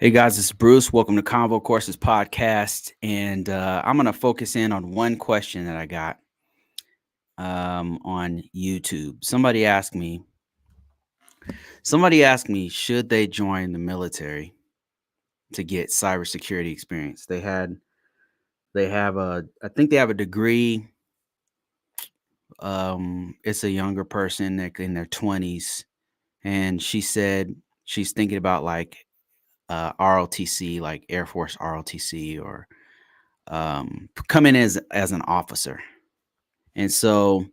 Hey guys, this is Bruce. Welcome to ConvoCourses podcast, and I'm going to focus in on one question that I got on YouTube. Somebody asked me, should they join the military to get cybersecurity experience? I think they have a degree. It's a younger person, like in their 20s, and she said she's thinking about like ROTC, like Air Force ROTC, or come in as an officer. And so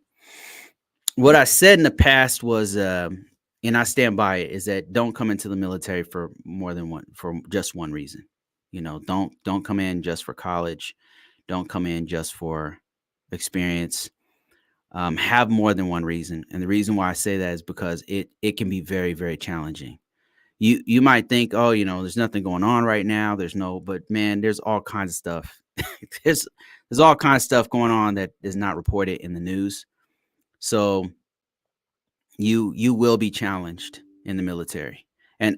what I said in the past was, and I stand by it, is that don't come into the military for just one reason. Don't come in just for college. Don't come in just for experience. Have more than one reason. And the reason why I say that is because it can be very, very challenging. You might think, oh, there's nothing going on right now. But man, there's all kinds of stuff. there's all kinds of stuff going on that is not reported in the news. So you will be challenged in the military. And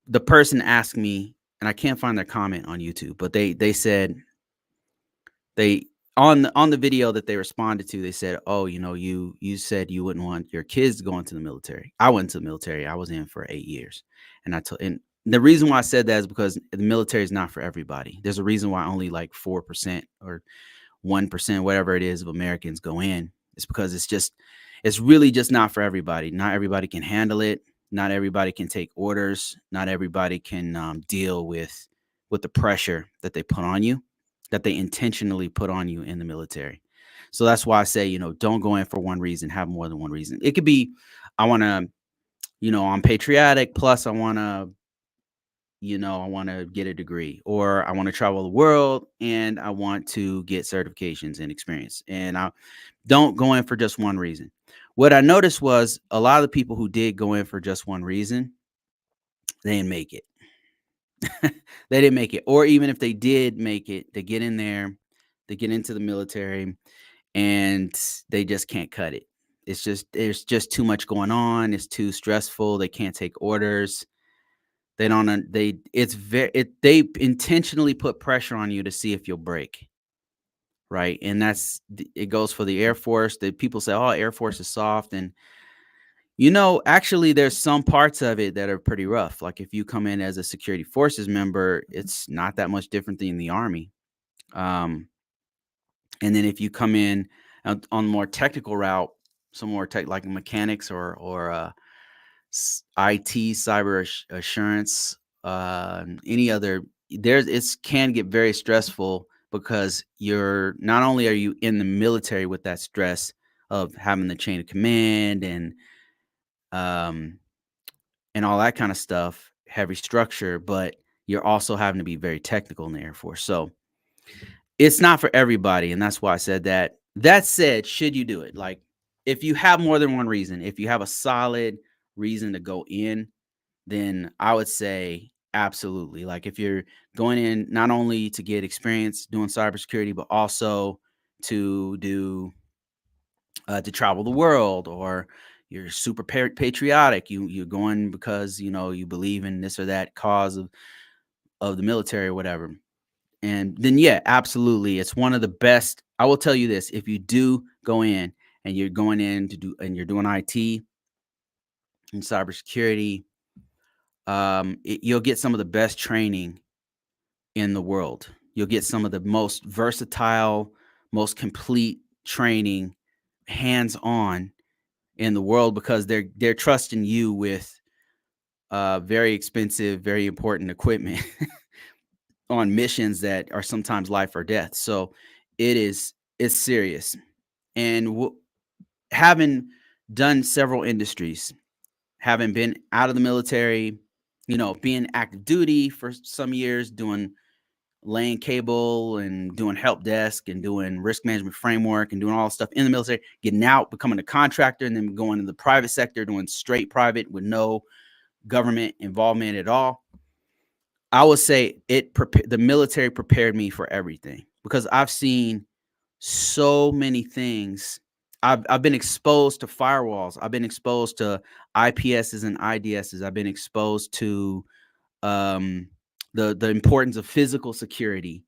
the person asked me, and I can't find their comment on YouTube, but they said they on the video that they responded to, they said, "Oh, you said you wouldn't want your kids to go into the military." I went to the military. I was in for 8 years. And the reason why I said that is because the military is not for everybody. There's a reason why only like 4% or 1%, whatever it is, of Americans go in. It's because it's really just not for everybody. Not everybody can handle it. Not everybody can take orders. Not everybody can deal with the pressure that they put on you, that they intentionally put on you in the military. So that's why I say, don't go in for one reason, have more than one reason. It could be, I want to, I'm patriotic, plus I want to get a degree, or I want to travel the world and I want to get certifications and experience. And I don't go in for just one reason. What I noticed was a lot of the people who did go in for just one reason, they didn't make it. They didn't make it. Or even if they did make it, they get in there, they get into the military, and they just can't cut it. There's just too much going on. It's too stressful. They can't take orders. They don't. They it's very. They intentionally put pressure on you to see if you'll break, right? And it goes for the Air Force. That people say, "Oh, Air Force is soft," and actually, there's some parts of it that are pretty rough. Like if you come in as a security forces member, it's not that much different than the Army. Um, and then if you come in on more technical route, some more tech like mechanics or IT, assurance, any other, it can get very stressful because you're not only are you in the military with that stress of having the chain of command um and all that kind of stuff, heavy structure, but you're also having to be very technical in the Air Force. So it's not for everybody, and that's why I said that. That said, should you do it? Like, if you have more than one reason, if you have a solid reason to go in, then I would say absolutely. Like, if you're going in not only to get experience doing cybersecurity, but also to to travel the world, or you're super patriotic, you're going because you believe in this or that cause of the military or whatever, and then, yeah, absolutely. It's one of the best. I will tell you this. If you do go in and you're going in and you're doing IT and cybersecurity, you'll get some of the best training in the world. You'll get some of the most versatile, most complete training, hands on, in the world, because they're trusting you with very expensive, very important equipment on missions that are sometimes life or death. So it's serious. And having done several industries, having been out of the military, being active duty for some years, doing laying cable and doing help desk and doing risk management framework and doing all the stuff in the military, getting out, becoming a contractor, and then going to the private sector, doing straight private with no government involvement at all. I would say the military prepared me for everything, because I've seen so many things. I've been exposed to firewalls. I've been exposed to IPSs and IDSs. I've been exposed to um, the importance of physical security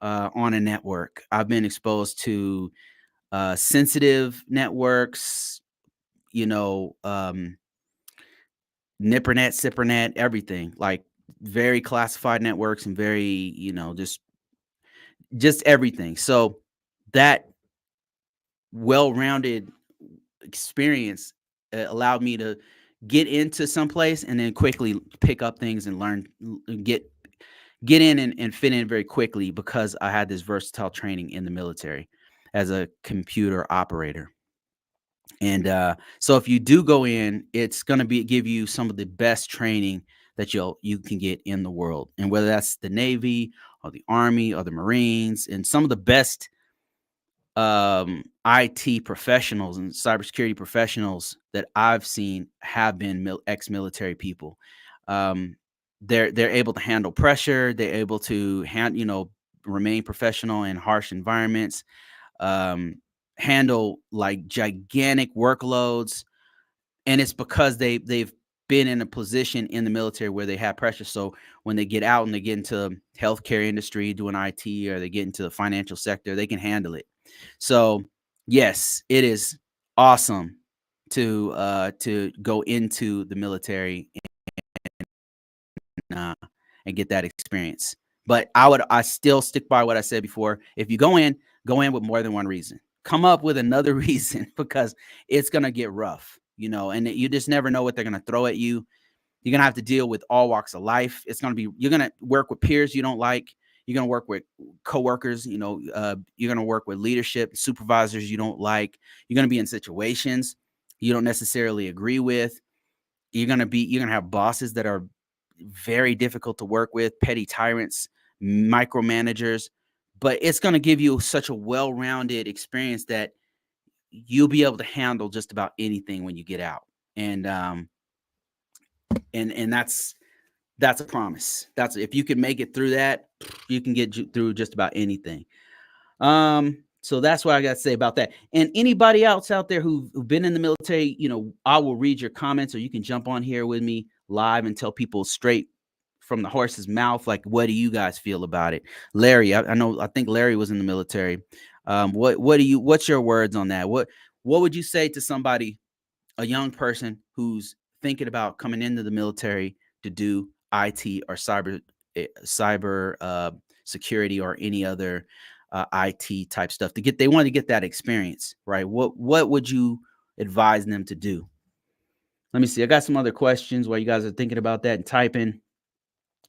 on a network. I've been exposed to sensitive networks, you know, Nippernet, Sippernet, everything, like very classified networks and very, just everything. So that well-rounded experience allowed me to get into some place and then quickly pick up things and learn, get in and fit in very quickly because I had this versatile training in the military as a computer operator. And so if you do go in, it's going to be give you some of the best training that you can get in the world. And whether that's the Navy or the Army or the Marines, and some of the best IT professionals and cybersecurity professionals that I've seen have been ex-military people. Um, they're able to handle pressure. They're able to remain professional in harsh environments. Um, handle like gigantic workloads, and it's because they've been in a position in the military where they have pressure. So when they get out and they get into healthcare industry doing IT, or they get into the financial sector, they can handle it. So yes, it is awesome to go into the military uh, and get that experience. But I still stick by what I said before. If you go in with more than one reason. Come up with another reason, because it's gonna get rough, and you just never know what they're gonna throw at you. You're gonna have to deal with all walks of life. You're gonna work with peers you don't like. You're gonna work with coworkers. You're gonna work with leadership, supervisors you don't like. You're gonna be in situations you don't necessarily agree with. You're gonna have bosses that are very difficult to work with, petty tyrants, micromanagers. But it's gonna give you such a well-rounded experience that you'll be able to handle just about anything when you get out. And that's a promise. That's If you can make it through that, you can get through just about anything. So that's what I got to say about that. And anybody else out there who've been in the military, I will read your comments, or you can jump on here with me live and tell people straight from the horse's mouth, like, what do you guys feel about it? Larry, I think Larry was in the military. What's your words on that? What would you say to somebody, a young person who's thinking about coming into the military to do IT or cyber security or any other IT type stuff, they want to get that experience, right? What would you advise them to do? Let me see. I got some other questions while you guys are thinking about that and typing.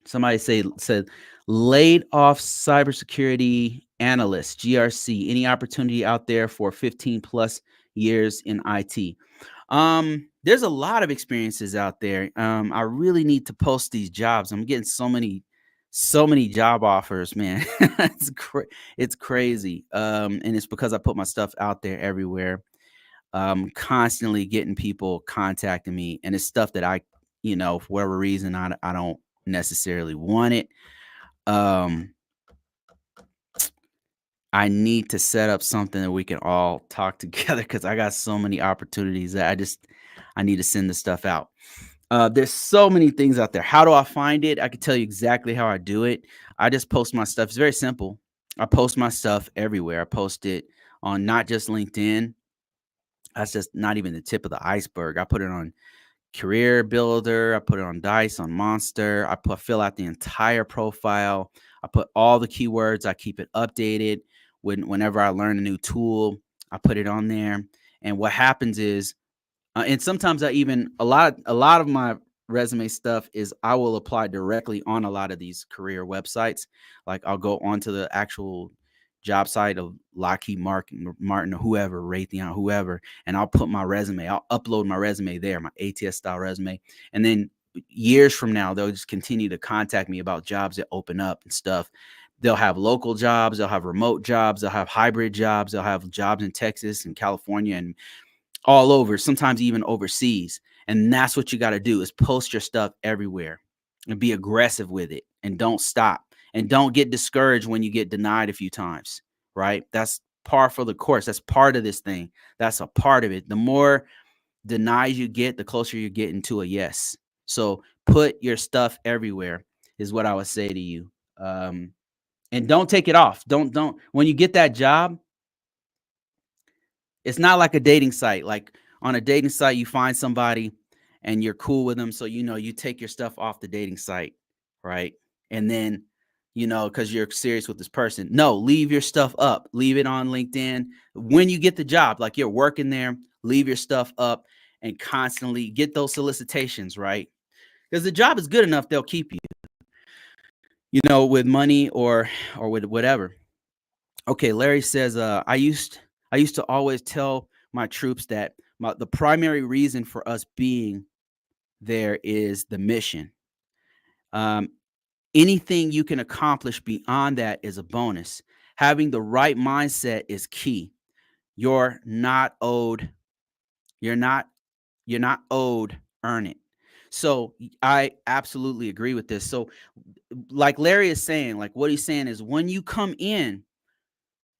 Somebody said laid off cybersecurity analyst, GRC. Any opportunity out there for 15 plus years in IT? There's a lot of experiences out there. I really need to post these jobs. I'm getting so many job offers, man. It's crazy. And it's because I put my stuff out there everywhere. Constantly getting people contacting me, and it's stuff that for whatever reason, I don't necessarily want it. I need to set up something that we can all talk together, because I got so many opportunities that I need to send the stuff out. There's so many things out there. How do I find it? I can tell you exactly how I do it. I just post my stuff. It's very simple. I post my stuff everywhere. I post it on not just LinkedIn. That's just not even the tip of the iceberg. I put it on Career Builder. I put it on Dice, on Monster. Fill out the entire profile. I put all the keywords. I keep it updated. Whenever I learn a new tool, I put it on there. And what happens is, and sometimes a lot of my resume stuff is I will apply directly on a lot of these career websites. Like, I'll go onto the actual job site of Lockheed Martin or whoever, Raytheon, whoever, and I'll put my resume. I'll upload my resume there, my ATS style resume, and then years from now, they'll just continue to contact me about jobs that open up and stuff. They'll have local jobs, they'll have remote jobs, they'll have hybrid jobs, they'll have jobs in Texas and California and all over, sometimes even overseas. And that's what you got to do, is post your stuff everywhere and be aggressive with it, and don't stop, and don't get discouraged when you get denied a few times, right? That's par for the course. That's part of this thing. That's a part of it. The more denies you get, the closer you're getting to a yes. So put your stuff everywhere is what I would say to you. Um, and don't take it off. Don't when you get that job, it's not like a dating site. Like on a dating site, you find somebody and you're cool with them. So, you take your stuff off the dating site, right? And then, because you're serious with this person. No, leave your stuff up. Leave it on LinkedIn. When you get the job, like you're working there, leave your stuff up and constantly get those solicitations, right? Because the job is good enough, they'll keep you, with money or with whatever. Okay, Larry says, I used to always tell my troops that the primary reason for us being there is the mission. Um, Anything you can accomplish beyond that is a bonus. Having the right mindset is key. You're not owed. You're not. You're not owed. Earn it. So I absolutely agree with this. So, like Larry is saying, like what he's saying is, when you come in,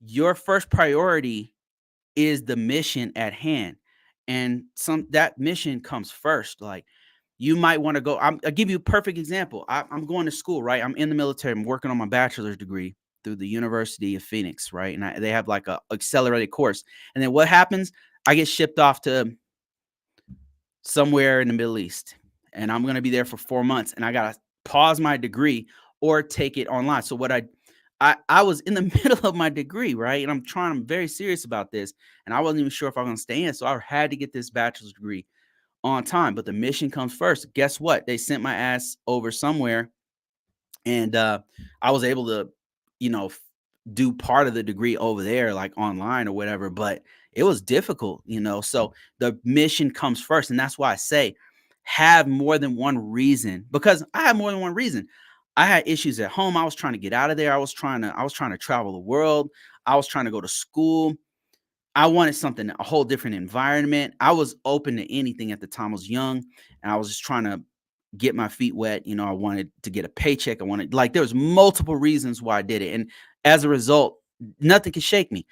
your first priority is the mission at hand, and that mission comes first. Like you might want to go. I'll give you a perfect example. I'm going to school, right? I'm in the military. I'm working on my bachelor's degree through the University of Phoenix, right? And they have like a accelerated course. And then what happens? I get shipped off to somewhere in the Middle East, and I'm going to be there for 4 months, and I got to pause my degree or take it online. So what I was in the middle of my degree, right? And I'm very serious about this. And I wasn't even sure if I was going to stay in. So I had to get this bachelor's degree on time. But the mission comes first. Guess what? They sent my ass over somewhere. And I was able to, do part of the degree over there, like online or whatever. But it was difficult, So the mission comes first. And that's why I say have more than one reason, because I had more than one reason. I had issues at home. I was trying to get out of there. I was trying to travel the world. I was trying to go to school. I wanted something, a whole different environment. I was open to anything at the time. I was young and I was just trying to get my feet wet. I wanted to get a paycheck. There was multiple reasons why I did it. And as a result, nothing could shake me,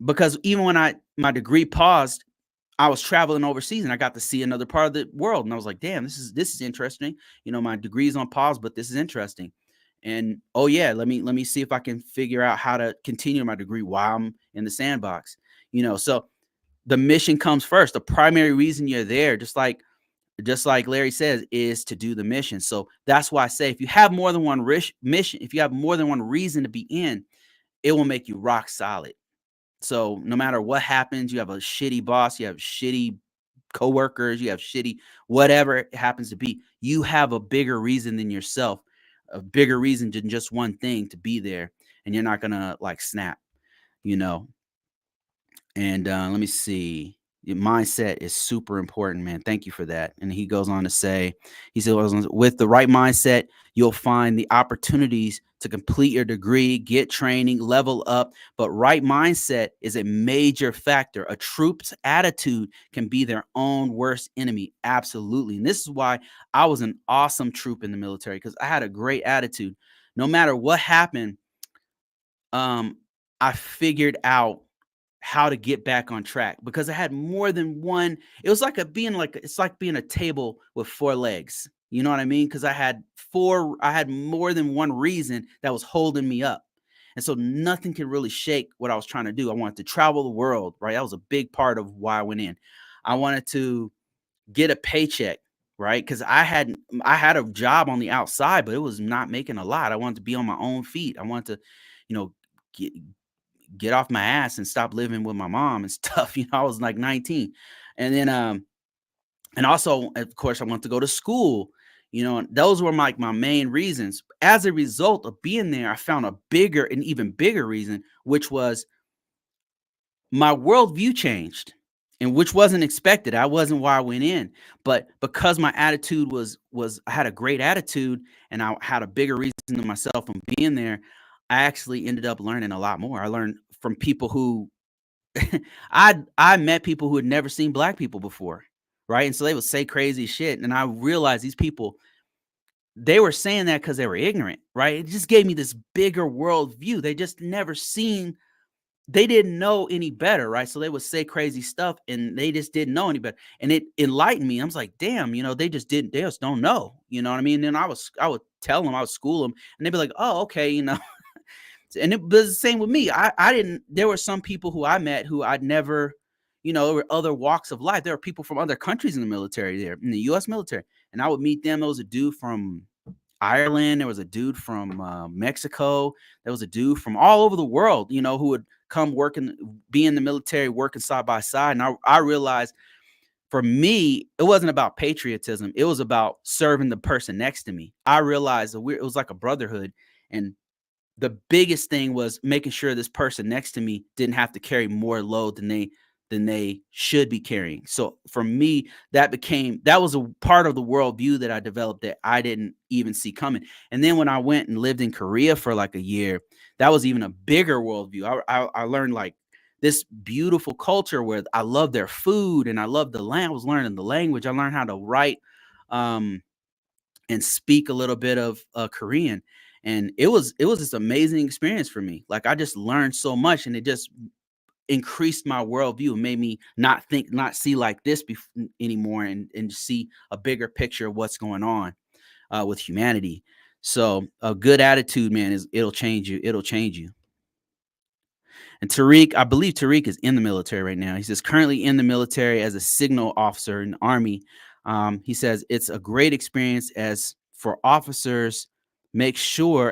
because even when my degree paused, I was traveling overseas and I got to see another part of the world. And I was like, damn, this is interesting. My degree's on pause, but this is interesting. And oh yeah, let me see if I can figure out how to continue my degree while I'm in the sandbox. So the mission comes first. The primary reason you're there, just like Larry says, is to do the mission. So that's why I say, if you have more than one mission, if you have more than one reason to be in, it will make you rock solid. So no matter what happens, you have a shitty boss, you have shitty coworkers, you have shitty whatever it happens to be, you have a bigger reason than yourself, a bigger reason than just one thing to be there, and you're not gonna like snap, you know. And let me see. Your mindset is super important, man. Thank you for that. And he goes on to say, he said, with the right mindset, you'll find the opportunities to complete your degree, get training, level up. But right mindset is a major factor. A troop's attitude can be their own worst enemy. Absolutely. And this is why I was an awesome troop in the military, because I had a great attitude. No matter what happened, um, I figured out how to get back on track, because I had more than one. It was like it's like being a table with four legs. You know what I mean? Because I had more than one reason that was holding me up. And so nothing could really shake what I was trying to do. I wanted to travel the world, right? That was a big part of why I went in. I wanted to get a paycheck, right? Because I had a job on the outside, but it was not making a lot. I wanted to be on my own feet. I wanted to, you know, get off my ass and stop living with my mom and stuff. I was like 19. And then and also, of course, I wanted to go to school. And those were my main reasons. As a result of being there, I found an even bigger reason, which was my worldview changed, and which wasn't expected. I wasn't why I went in, but because my attitude was I had a great attitude, and I had a bigger reason to myself from being there. I actually ended up learning a lot more. I learned from people who I met people who had never seen black people before, right? And so they would say crazy shit, and I realized these people, they were saying that because they were ignorant, right? It just gave me this bigger world view. They just never seen they didn't know any better, right? So they would say crazy stuff and they just didn't know any better. And it enlightened me. I was like, damn, they just don't know. You know what I mean? And I would tell them, I would school them, and they'd be like, oh, okay, And it was the same with me. I didn't, there were some people who I met who I'd never, there were other walks of life. There were people from other countries in the military there, in the US military. And I would meet them. There was a dude from Ireland. There was a dude from Mexico. There was a dude from all over the world, who would come be in the military, working side by side. And I realized for me, it wasn't about patriotism. It was about serving the person next to me. I realized that it was like a brotherhood. And the biggest thing was making sure this person next to me didn't have to carry more load than they should be carrying. So for me, that was a part of the worldview that I developed that I didn't even see coming. And then when I went and lived in Korea for like a year, that was even a bigger worldview. I learned like this beautiful culture where I love their food and I love the land. I was learning the language. I learned how to write and speak a little bit of Korean. And it was this amazing experience for me. Like I just learned so much, and it just increased my worldview and made me not see like this anymore, and see a bigger picture of what's going on with humanity. So a good attitude, man, it'll change you. It'll change you. And Tariq, I believe Tariq is in the military right now. He says currently in the military as a signal officer in the Army. He says it's a great experience as for officers, make sure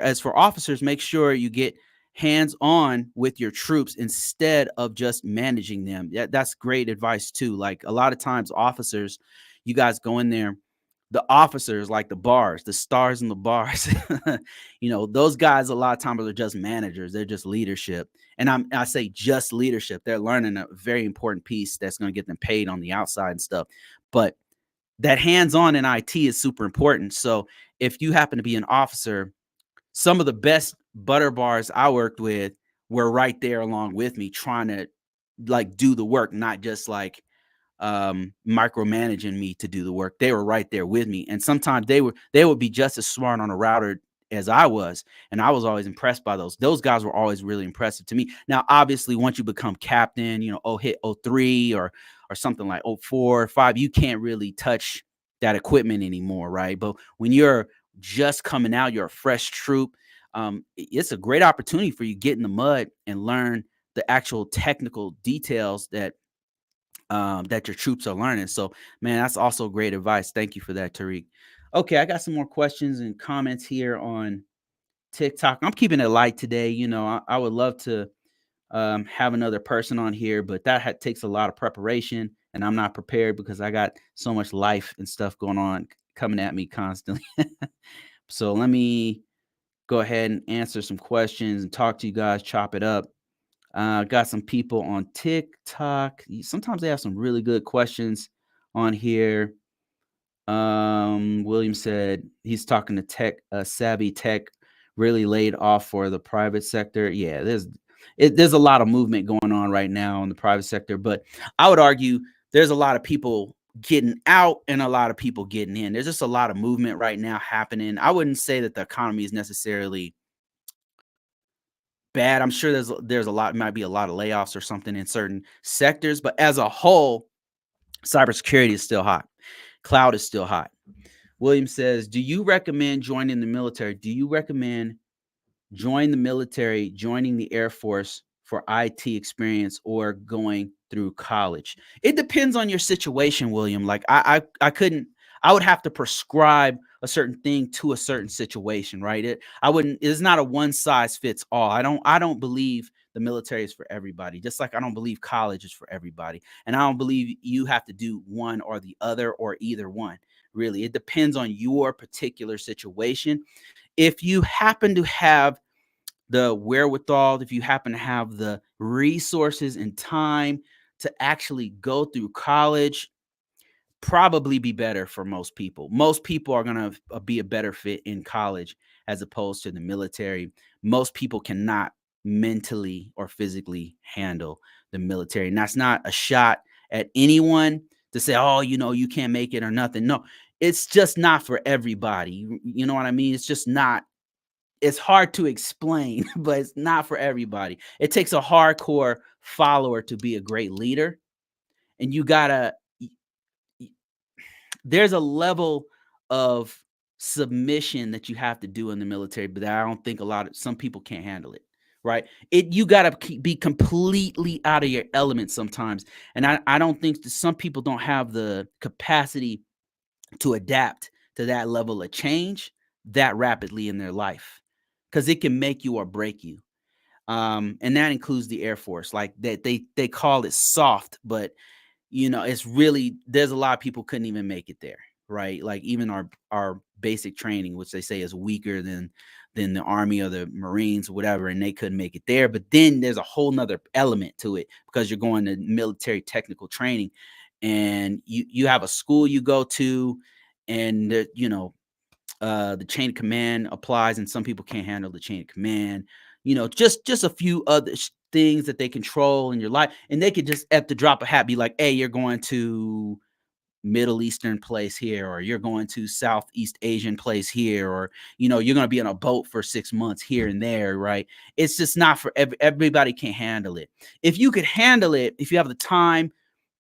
you get hands on with your troops instead of just managing them. Yeah, that's great advice too. Like a lot of times officers, you guys go in there, the officers like the stars in the bars, those guys a lot of times are just managers. They're just leadership. And I say just leadership. They're learning a very important piece that's going to get them paid on the outside and stuff. But that hands-on in IT is super important. So if you happen to be an officer, some of the best butter bars I worked with were right there along with me, trying to like do the work, not just like micromanaging me to do the work. They were right there with me. And sometimes they would be just as smart on a router as I was. And I was always impressed by those. Those guys were always really impressive to me. Now, obviously, once you become captain, hit 03 or something like 04 or 05, you can't really touch that equipment anymore, right? But when you're just coming out, you're a fresh troop. It's a great opportunity for you to get in the mud and learn the actual technical details that your troops are learning. So, man, that's also great advice. Thank you for that, Tariq. Okay, I got some more questions and comments here on TikTok. I'm keeping it light today. I would love to have another person on here, but that takes a lot of preparation, and I'm not prepared because I got so much life and stuff going on coming at me constantly. So let me go ahead and answer some questions and talk to you guys, chop it up. Got some people on TikTok. Sometimes they have some really good questions on here. William said he's talking to tech, savvy tech, really laid off for the private sector. Yeah, there's a lot of movement going on right now in the private sector, but I would argue there's a lot of people getting out and a lot of people getting in. There's just a lot of movement right now happening. I wouldn't say that the economy is necessarily bad. I'm sure might be a lot of layoffs or something in certain sectors, but as a whole, cybersecurity is still hot. Cloud is still hot. William says, do you recommend joining the military? Do you recommend join the military, joining the Air Force for IT experience, or going through college? It depends on your situation, William. Like I would have to prescribe a certain thing to a certain situation, right? It's not a one size fits all. I don't believe the military is for everybody, just like I don't believe college is for everybody. And I don't believe you have to do one or the other or either one. Really, it depends on your particular situation. If you happen to have the wherewithal, if you happen to have the resources and time to actually go through college, probably be better for most people. Most people are going to be a better fit in college as opposed to the military. Most people cannot mentally or physically handle the military. And that's not a shot at anyone to say, oh, you can't make it or nothing. No, it's just not for everybody. You know what I mean? It's just not it's hard to explain, but it's not for everybody. It takes a hardcore follower to be a great leader, and you gotta there's a level of submission that you have to do in the military, but I don't think some people can't handle it. Right? You got to be completely out of your element sometimes, and I don't think that some people don't have the capacity to adapt to that level of change that rapidly in their life, because it can make you or break you. And that includes the Air Force. Like that, they call it soft, but it's really, there's a lot of people couldn't even make it there, right? Like even our basic training, which they say is weaker than the Army or the Marines or whatever, and they couldn't make it there. But then there's a whole nother element to it, because you're going to military technical training, and you have a school you go to, and the chain of command applies, and some people can't handle the chain of command. Just a few other things that they control in your life, and they could just at the drop of a hat be like, "Hey, you're going to Middle Eastern place here, or you're going to Southeast Asian place here, or you're going to be on a boat for 6 months here and there," right? It's just not for everybody. Can't handle it. If you could handle it, if you have the time,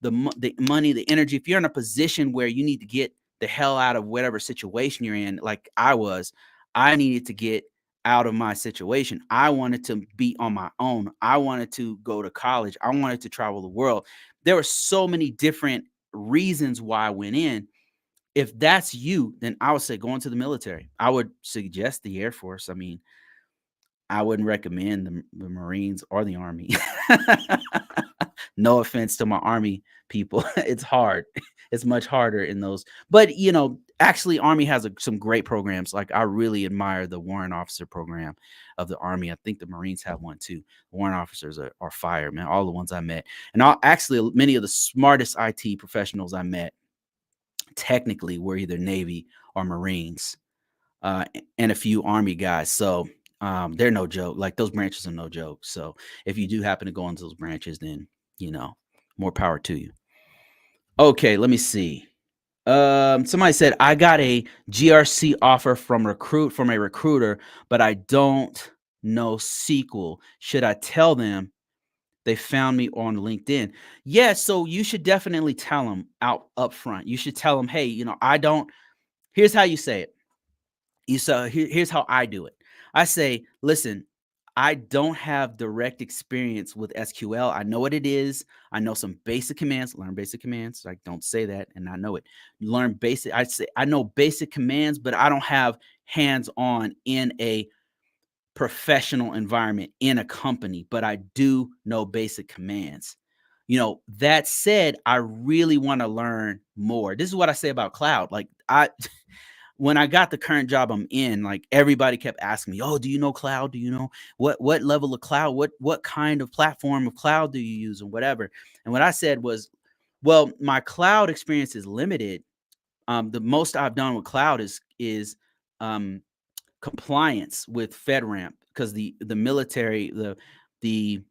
the money, the energy, if you're in a position where you need to get the hell out of whatever situation you're in, like I needed to get out of my situation. I wanted to be on my own. I wanted to go to college. I wanted to travel the world. There were so many different reasons why I went in. If that's you, then I would say go into the military. I would suggest the Air Force. I mean, I wouldn't recommend the Marines or the Army. No offense to my Army people. It's hard. It's much harder in those. But, actually, Army has some great programs. Like, I really admire the warrant officer program of the Army. I think the Marines have one too. Warrant officers are fire, man. All the ones I met. And actually, many of the smartest IT professionals I met technically were either Navy or Marines, and a few Army guys. So they're no joke. Like, those branches are no joke. So if you do happen to go into those branches, then more power to you. Okay, let me see. Somebody said, I got a GRC offer from a recruiter, but I don't know SQL. Should I tell them they found me on LinkedIn? Yeah, so you should definitely tell them up front. You should tell them, hey, I don't. Here's how you say it. Here's how I do it. I say, listen, I don't have direct experience with SQL. I know what it is. I know some basic commands. Learn basic commands. Like, don't say that, and I know it. Learn basic. I say I know basic commands, but I don't have hands-on in a professional environment in a company. But I do know basic commands. That said, I really want to learn more. This is what I say about cloud. Like, when I got the current job I'm in, like, everybody kept asking me, "Oh, do you know cloud? Do you know what level of cloud? What kind of platform of cloud do you use, and whatever?" And what I said was, "Well, my cloud experience is limited. The most I've done with cloud is um, compliance with FedRAMP, because the military, the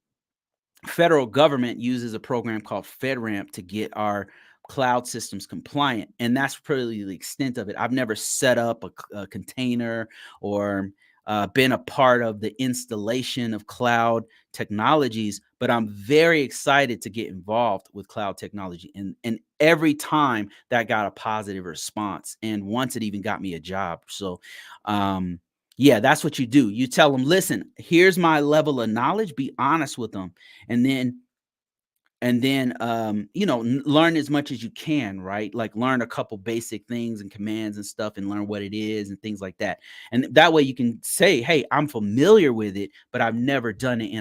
federal government uses a program called FedRAMP to get our cloud systems compliant. And that's probably the extent of it. I've never set up a container or been a part of the installation of cloud technologies, but I'm very excited to get involved with cloud technology. And every time that got a positive response. And once it even got me a job. So, yeah, that's what you do. You tell them, listen, here's my level of knowledge. Be honest with them, and then learn as much as you can, right? Like, learn a couple basic things and commands and stuff, and learn what it is and things like that. And that way you can say, hey, I'm familiar with it, but I've never done it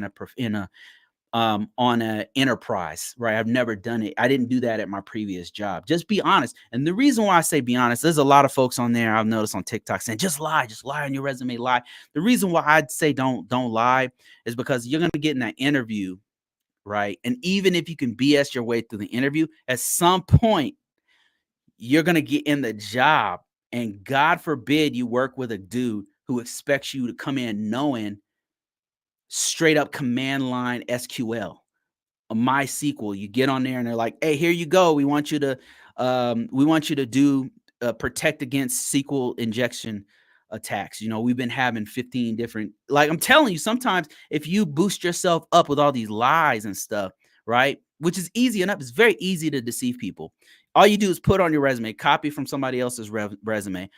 on a enterprise, right? I've never done it. I didn't do that at my previous job. Just be honest. And the reason why I say be honest, there's a lot of folks on there I've noticed on TikTok saying, just lie on your resume, lie. The reason why I'd say don't lie is because you're going to get in that interview, right? And even if you can BS your way through the interview, at some point you're going to get in the job, and God forbid you work with a dude who expects you to come in knowing straight up command line SQL, a MySQL. You get on there and they're like, hey, here you go. We want you to do protect against SQL injection attacks. You know, we've been having 15 different, like I'm telling you, sometimes if you boost yourself up with all these lies and stuff, right? Which is easy enough. It's very easy to deceive people. All you do is put on your resume, copy from somebody else's resume,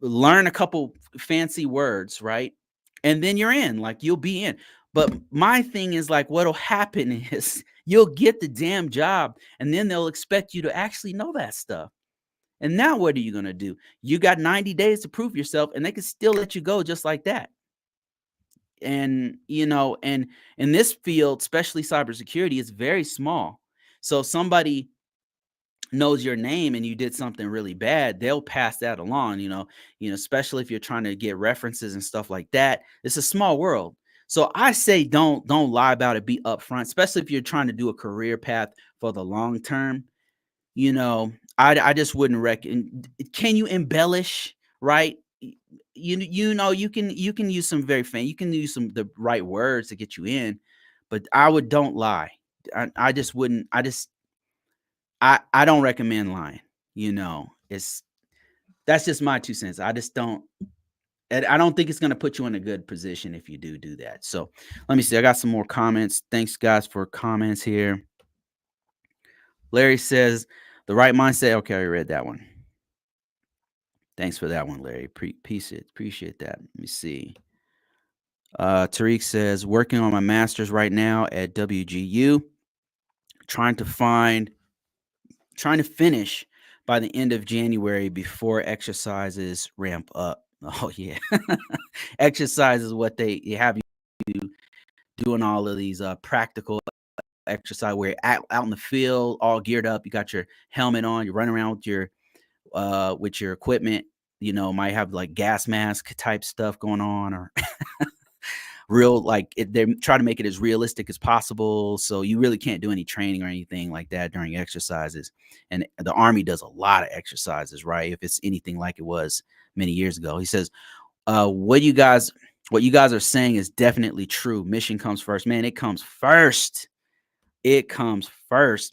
learn a couple fancy words, right? And then you're in, like you'll be in. But my thing is like what'll happen is you'll get the damn job and then they'll expect you to actually know that stuff. And now what are you going to do? You got 90 days to prove yourself and they can still let you go just like that. And, you know, and in this field, especially cybersecurity, it's very small. So somebody knows your name and you did something really bad, they'll pass that along, especially if you're trying to get references and stuff like that. It's a small world. So I say don't lie about it, be upfront, especially if you're trying to do a career path for the long term. I just wouldn't reckon. Can you embellish, right? You can use some you can use some the right words to get you in, but don't lie. I just wouldn't. I don't recommend lying. It's that's just my 2 cents. I just don't. I don't think it's going to put you in a good position if you do that. So let me see. I got some more comments. Thanks, guys, for comments here. Larry says the right mindset. Okay, I read that one. Thanks for that one, Larry. Appreciate that. Let me see. Tariq says working on my master's right now at WGU. Trying to finish by the end of January before exercises ramp up. Oh yeah. Exercise is what they have you doing all of these practical exercise where you're out in the field, all geared up. You got your helmet on, you're running around with your equipment, might have like gas mask type stuff going on or real they try to make it as realistic as possible, so you really can't do any training or anything like that during exercises. And the Army does a lot of exercises, right? If it's anything like it was many years ago. He says what you guys are saying is definitely true. Mission comes first, man. It comes first,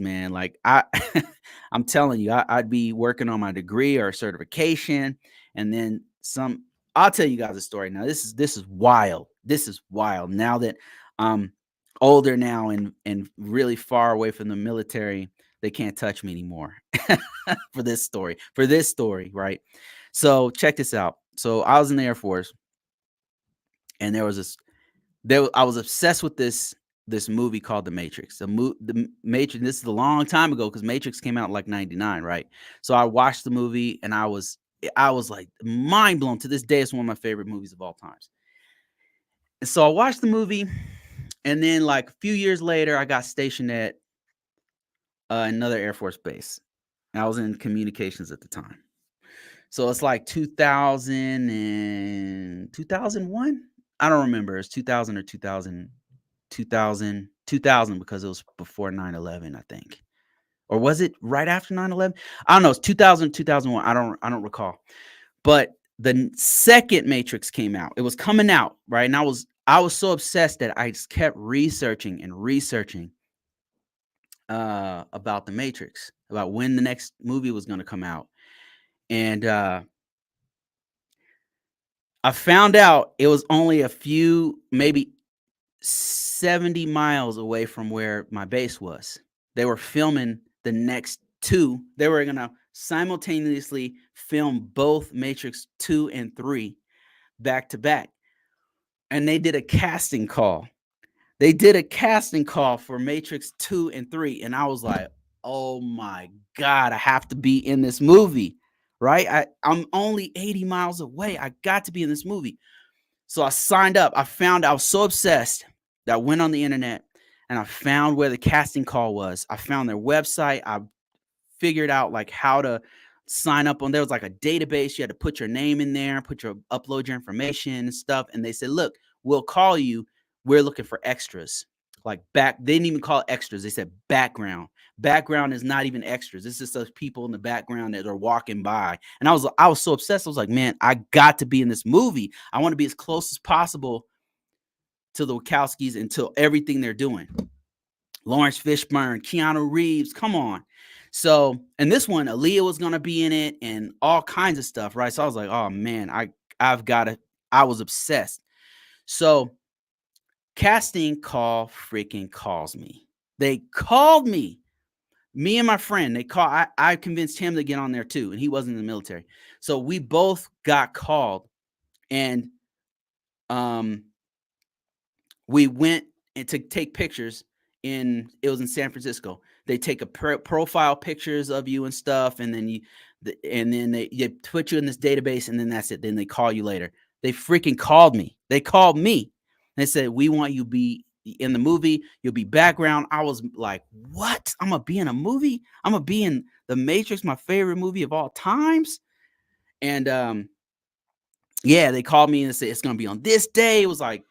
man. Like I'm telling you, I'd be working on my degree or certification and then some. I'll tell you guys a story now. This is wild. This is wild. Now that I'm older now and really far away from the military, they can't touch me anymore. For this story, right? So check this out. So I was in the Air Force and I was obsessed with this movie called The Matrix. The Matrix, this is a long time ago because Matrix came out in like 99, right? So I watched the movie and I was like mind blown. To this day, it's one of my favorite movies of all times. And so I watched the movie, and then like a few years later, I got stationed at another Air Force base. And I was in communications at the time. So it's like 2000 and 2001. I don't remember. It's 2000 or 2000 because it was before 9/11, I think. Or was it right after 9/11? I don't know. It's 2000, 2001. I don't recall. But the second Matrix came out. It was coming out, right? And I was so obsessed that I just kept researching about the Matrix, about when the next movie was going to come out. And I found out it was only a few, maybe 70 miles away from where my base was. They were filming the next two. They were going to simultaneously film both Matrix 2 and 3 back to back. And they did a casting call. For Matrix 2 and 3. And I was like, oh my God, I have to be in this movie, right? I'm only 80 miles away. I got to be in this movie. So I signed up. I was so obsessed that I went on the internet and I found where the casting call was. I found their website. I figured out like how to sign up on. There was like a database. You had to put your name in there, upload your information and stuff. And they said, look, we'll call you. We're looking for extras. Like they didn't even call it extras. They said background. Background is not even extras. It's just those people in the background that are walking by. And I was so obsessed. I was like, man, I got to be in this movie. I want to be as close as possible to the Wachowskis and to everything they're doing. Lawrence Fishburne, Keanu Reeves, come on. So, and this one, Aaliyah was going to be in it and all kinds of stuff, right? So I was like, oh man, I I've got to, I was obsessed. So casting call freaking calls me. They called me and my friend. I convinced him to get on there too, and he wasn't in the military. So we both got called, and um, we went and to take pictures it was in San Francisco. They take a profile pictures of you and stuff, and then and then they put you in this database, and then that's it. Then they call you later. They freaking called me. They called me. They said, "We want you to be in the movie. You'll be background." I was like, "What? I'm gonna be in a movie? I'm gonna be in The Matrix, my favorite movie of all times." And yeah, they called me and said it's gonna be on this day. It was like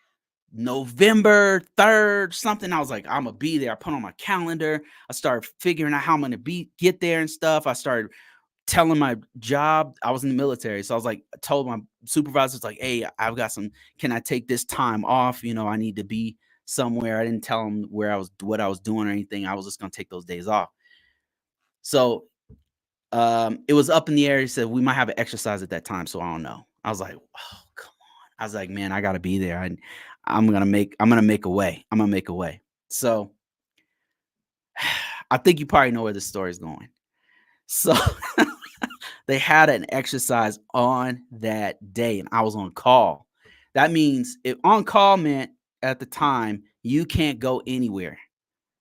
November 3rd, something. I was like, I'm gonna be there. I put on my calendar. I started figuring out how I'm gonna get there and stuff. I started telling my job. I was in the military. So I was like, I told my supervisors, like, hey, I've got can I take this time off? I need to be somewhere. I didn't tell them what I was doing or anything. I was just gonna take those days off. So it was up in the air. He said we might have an exercise at that time. So I don't know. I was like, oh, come on. I was like, man, I gotta be there. I'm gonna make a way. I'm gonna make a way. So I think you probably know where this story is going. So they had an exercise on that day, and I was on call. That means if on call meant at the time you can't go anywhere.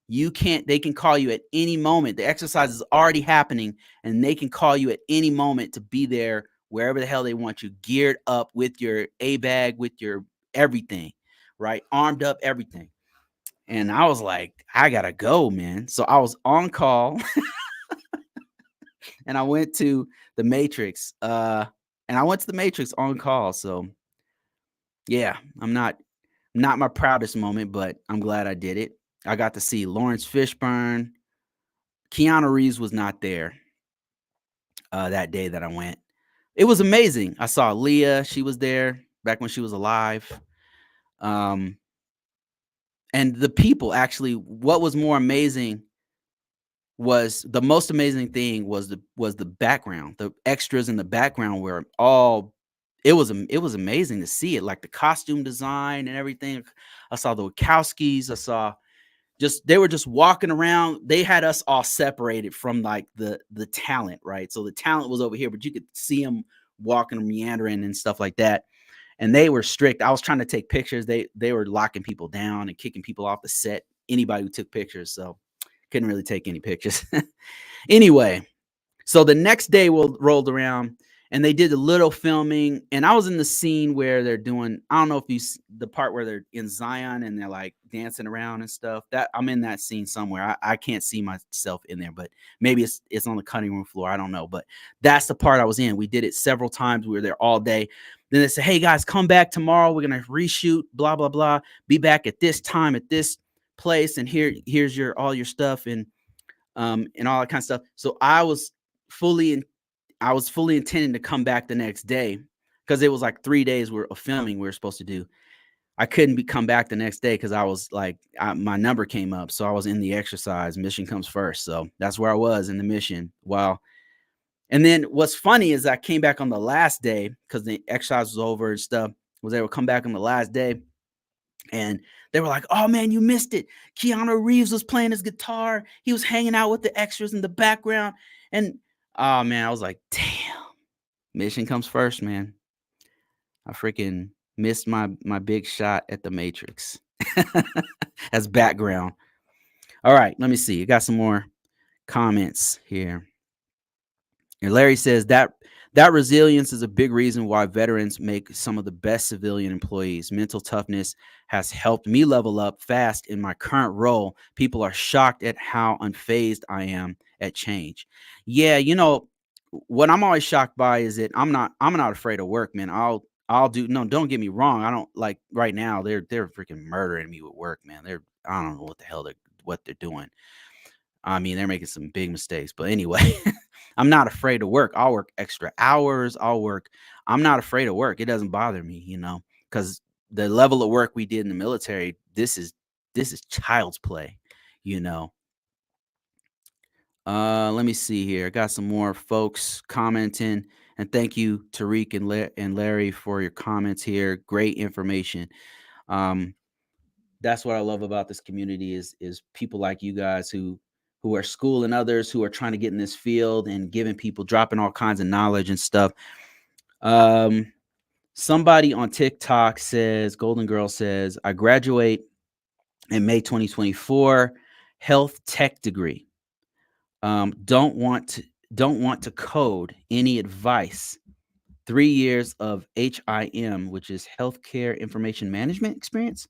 They can call you at any moment. The exercise is already happening, and they can call you at any moment to be there wherever the hell they want you, geared up with your A bag, with your everything, right? Armed up, everything. And I was like, I gotta go, man. So I was on call and I went to the Matrix. And I went to the Matrix on call. So yeah, I'm not my proudest moment, but I'm glad I did it. I got to see Lawrence Fishburne. Keanu Reeves was not there that day that I went. It was amazing. I saw Leah. She was there back when she was alive. Um, and the people actually, what was more amazing was the most amazing thing was the background. The extras in the background were all it was amazing to see it, like the costume design and everything. I saw the Wachowskis. I saw they were just walking around. They had us all separated from like the talent, right? So the talent was over here, but you could see them walking, meandering and stuff like that. And they were strict. I was trying to take pictures. They were locking people down and kicking people off the set. Anybody who took pictures, so couldn't really take any pictures. Anyway, so the next day rolled around and they did a little filming, and I was in the scene where they're doing, I don't know if the part where they're in Zion and they're like dancing around and stuff. That I'm in that scene somewhere. I can't see myself in there, but maybe it's on the cutting room floor. I don't know, but that's the part I was in. We did it several times. We were there all day. Then they said, hey guys, come back tomorrow. We're gonna reshoot, blah blah blah. Be back at this time at this place, and here's all your stuff and all that kind of stuff. So I was fully intending to come back the next day because it was like 3 days of filming we were supposed to do. I couldn't come back the next day because I was like, my number came up. So I was in the exercise. Mission comes first. So that's where I was in the mission. Wow. And then what's funny is I came back on the last day because the exercise was over and stuff. Was able to come back on the last day. And they were like, oh man, you missed it. Keanu Reeves was playing his guitar. He was hanging out with the extras in the background. And oh man, I was like, damn, mission comes first, man. I freaking missed my big shot at the Matrix as background. All right, let me see. I got some more comments here. And Larry says that resilience is a big reason why veterans make some of the best civilian employees. Mental toughness has helped me level up fast in my current role. People are shocked at how unfazed I am at change. Yeah, what I'm always shocked by is that I'm not afraid of work, man. I'll do no, don't get me wrong. I don't like right now they're freaking murdering me with work, man. I don't know what the hell what they're doing. I mean, they're making some big mistakes, but anyway, I'm not afraid to work. I'll work extra hours. I'm not afraid of work. It doesn't bother me, because the level of work we did in the military, this is child's play, you know. Let me see here. I got some more folks commenting, and thank you, Tariq and Larry, for your comments here. Great information. Um, that's what I love about this community is people like you guys who are schooling others who are trying to get in this field and giving people dropping all kinds of knowledge and stuff. Um, Somebody on TikTok says, Golden Girl says, I graduate in May 2024, health tech degree. Um, don't want to don't want to code. Any advice? 3 years of HIM, which is healthcare information management experience.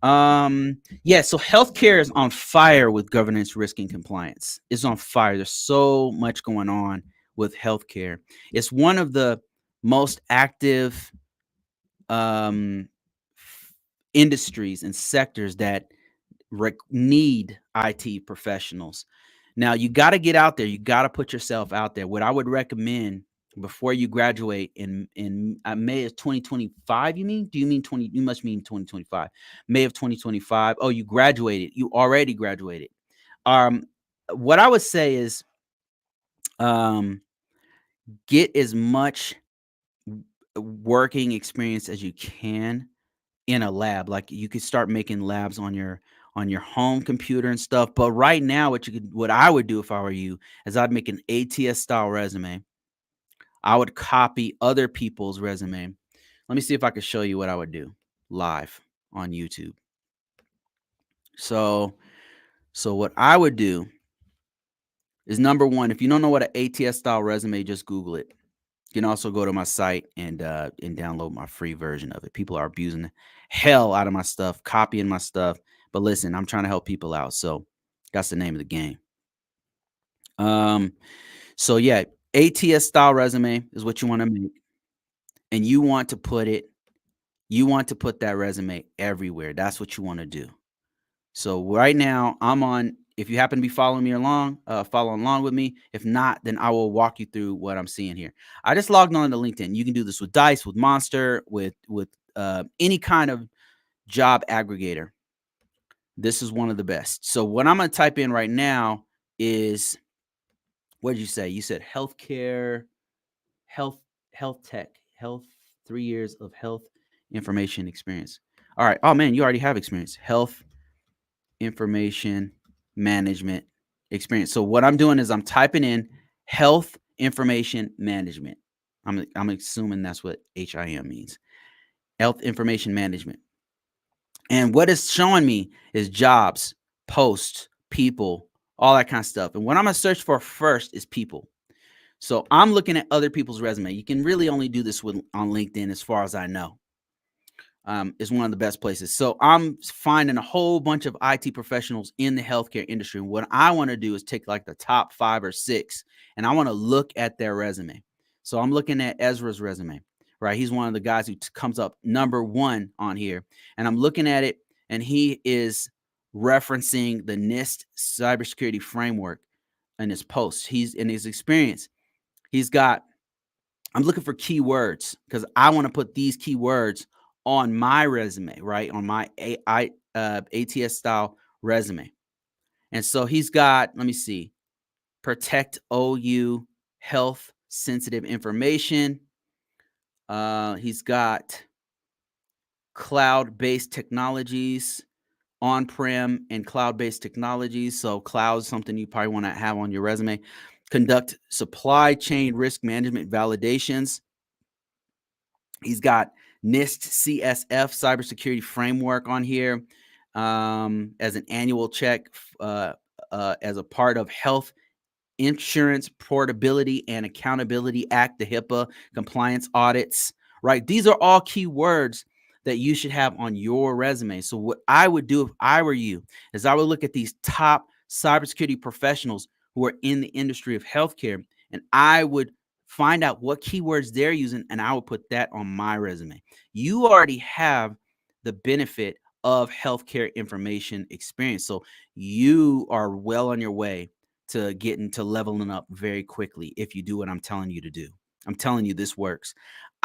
Yeah, so healthcare is on fire with governance, risk, and compliance. It's on fire. There's so much going on with healthcare. It's one of the most active um, industries and sectors that need IT professionals. Now, you got to get out there. You got to put yourself out there. What I would recommend before you graduate in May of 2025, you mean? Do you mean 20? You must mean 2025. May of 2025. Oh, you graduated. You already graduated. Um, what I would say is um, get as much working experience as you can in a lab. Like you could start making labs on your home computer and stuff. But right now, what I would do if I were you is I'd make an ATS style resume. I would copy other people's resume. Let me see if I could show you what I would do live on YouTube. So what I would do is number one, if you don't know what an ATS style resume, just Google it. You can also go to my site and download my free version of it. People are abusing the hell out of my stuff, copying my stuff. But listen, I'm trying to help people out. So that's the name of the game. Um, so yeah, ATS style resume is what you want to make. And you want to put that resume everywhere. That's what you want to do. So right now I'm on, if you happen to be following me along, follow along with me. If not, then I will walk you through what I'm seeing here. I just logged on to LinkedIn. You can do this with Dice, with Monster, with any kind of job aggregator. This is one of the best. So what I'm going to type in right now is, what did you say? You said healthcare, health, health tech, health, 3 years of health information experience. All right. Oh man, you already have experience. Health information management experience. So what I'm doing is I'm typing in health information management. I'm assuming that's what HIM means. Health information management. And what it's showing me is jobs, posts, people, all that kind of stuff. And what I'm going to search for first is people. So I'm looking at other people's resume. You can really only do this on LinkedIn as far as I know. Is one of the best places. So I'm finding a whole bunch of IT professionals in the healthcare industry. And what I want to do is take like the top 5 or 6, and I want to look at their resume. So I'm looking at Ezra's resume, right? He's one of the guys who comes up number 1 on here. And I'm looking at it, and he is referencing the NIST cybersecurity framework in his post. He's in his experience. He's got, I'm looking for keywords because I want to put these keywords on my resume, right? On my ATS style resume. And so he's got, let me see, protect OU health sensitive information. He's got cloud-based technologies, on-prem and cloud-based technologies. So cloud is something you probably want to have on your resume. Conduct supply chain risk management validations. He's got NIST CSF cybersecurity framework on here as an annual check as a part of Health Insurance Portability and Accountability Act, the HIPAA compliance audits, right? These are all keywords that you should have on your resume. So what I would do if I were you is I would look at these top cybersecurity professionals who are in the industry of healthcare, and I would find out what keywords they're using, and I would put that on my resume. You already have the benefit of healthcare information experience. So you are well on your way to getting to leveling up very quickly if you do what I'm telling you to do. I'm telling you this works.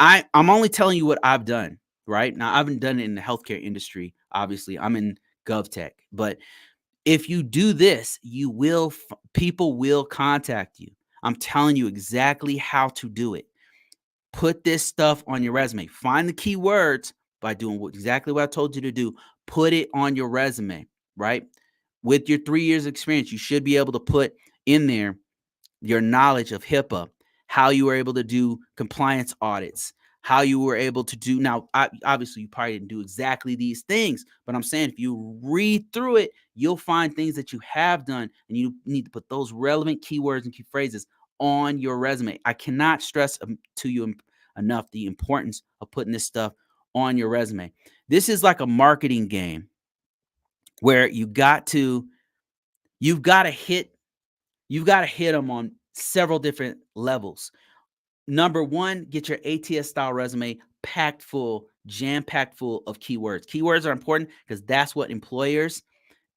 I'm only telling you what I've done, right? Now, I haven't done it in the healthcare industry, obviously. I'm in GovTech, but If you do this, people will contact you. I'm telling you exactly how to do it. Put this stuff on your resume. Find the keywords by doing exactly what I told you to do. Put it on your resume, right? With your 3 years experience, you should be able to put in there your knowledge of HIPAA, how you were able to do compliance audits, how you were able to do. Now, obviously, you probably didn't do exactly these things, but I'm saying if you read through it, you'll find things that you have done, and you need to put those relevant keywords and key phrases on your resume. I cannot stress to you enough the importance of putting this stuff on your resume. This is like a marketing game where you've got to hit them on several different levels. Number one, get your ATS style resume packed full, jam packed full of keywords. Keywords are important because that's what employers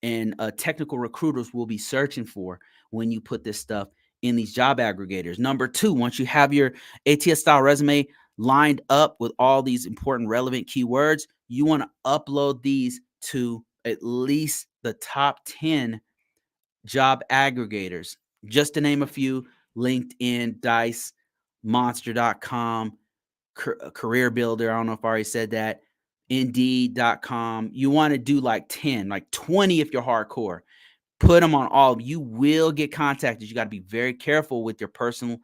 and technical recruiters will be searching for when you put this stuff in these job aggregators. Number two, once you have your ATS style resume lined up with all these important relevant keywords, you want to upload these to at least the top 10 job aggregators. Just to name a few: LinkedIn, Dice, Monster.com, Career Builder. I don't know if I already said that. Indeed.com. You want to do like 10, like 20 if you're hardcore. Put them on all. You will get contacted. You got to be very careful with your personally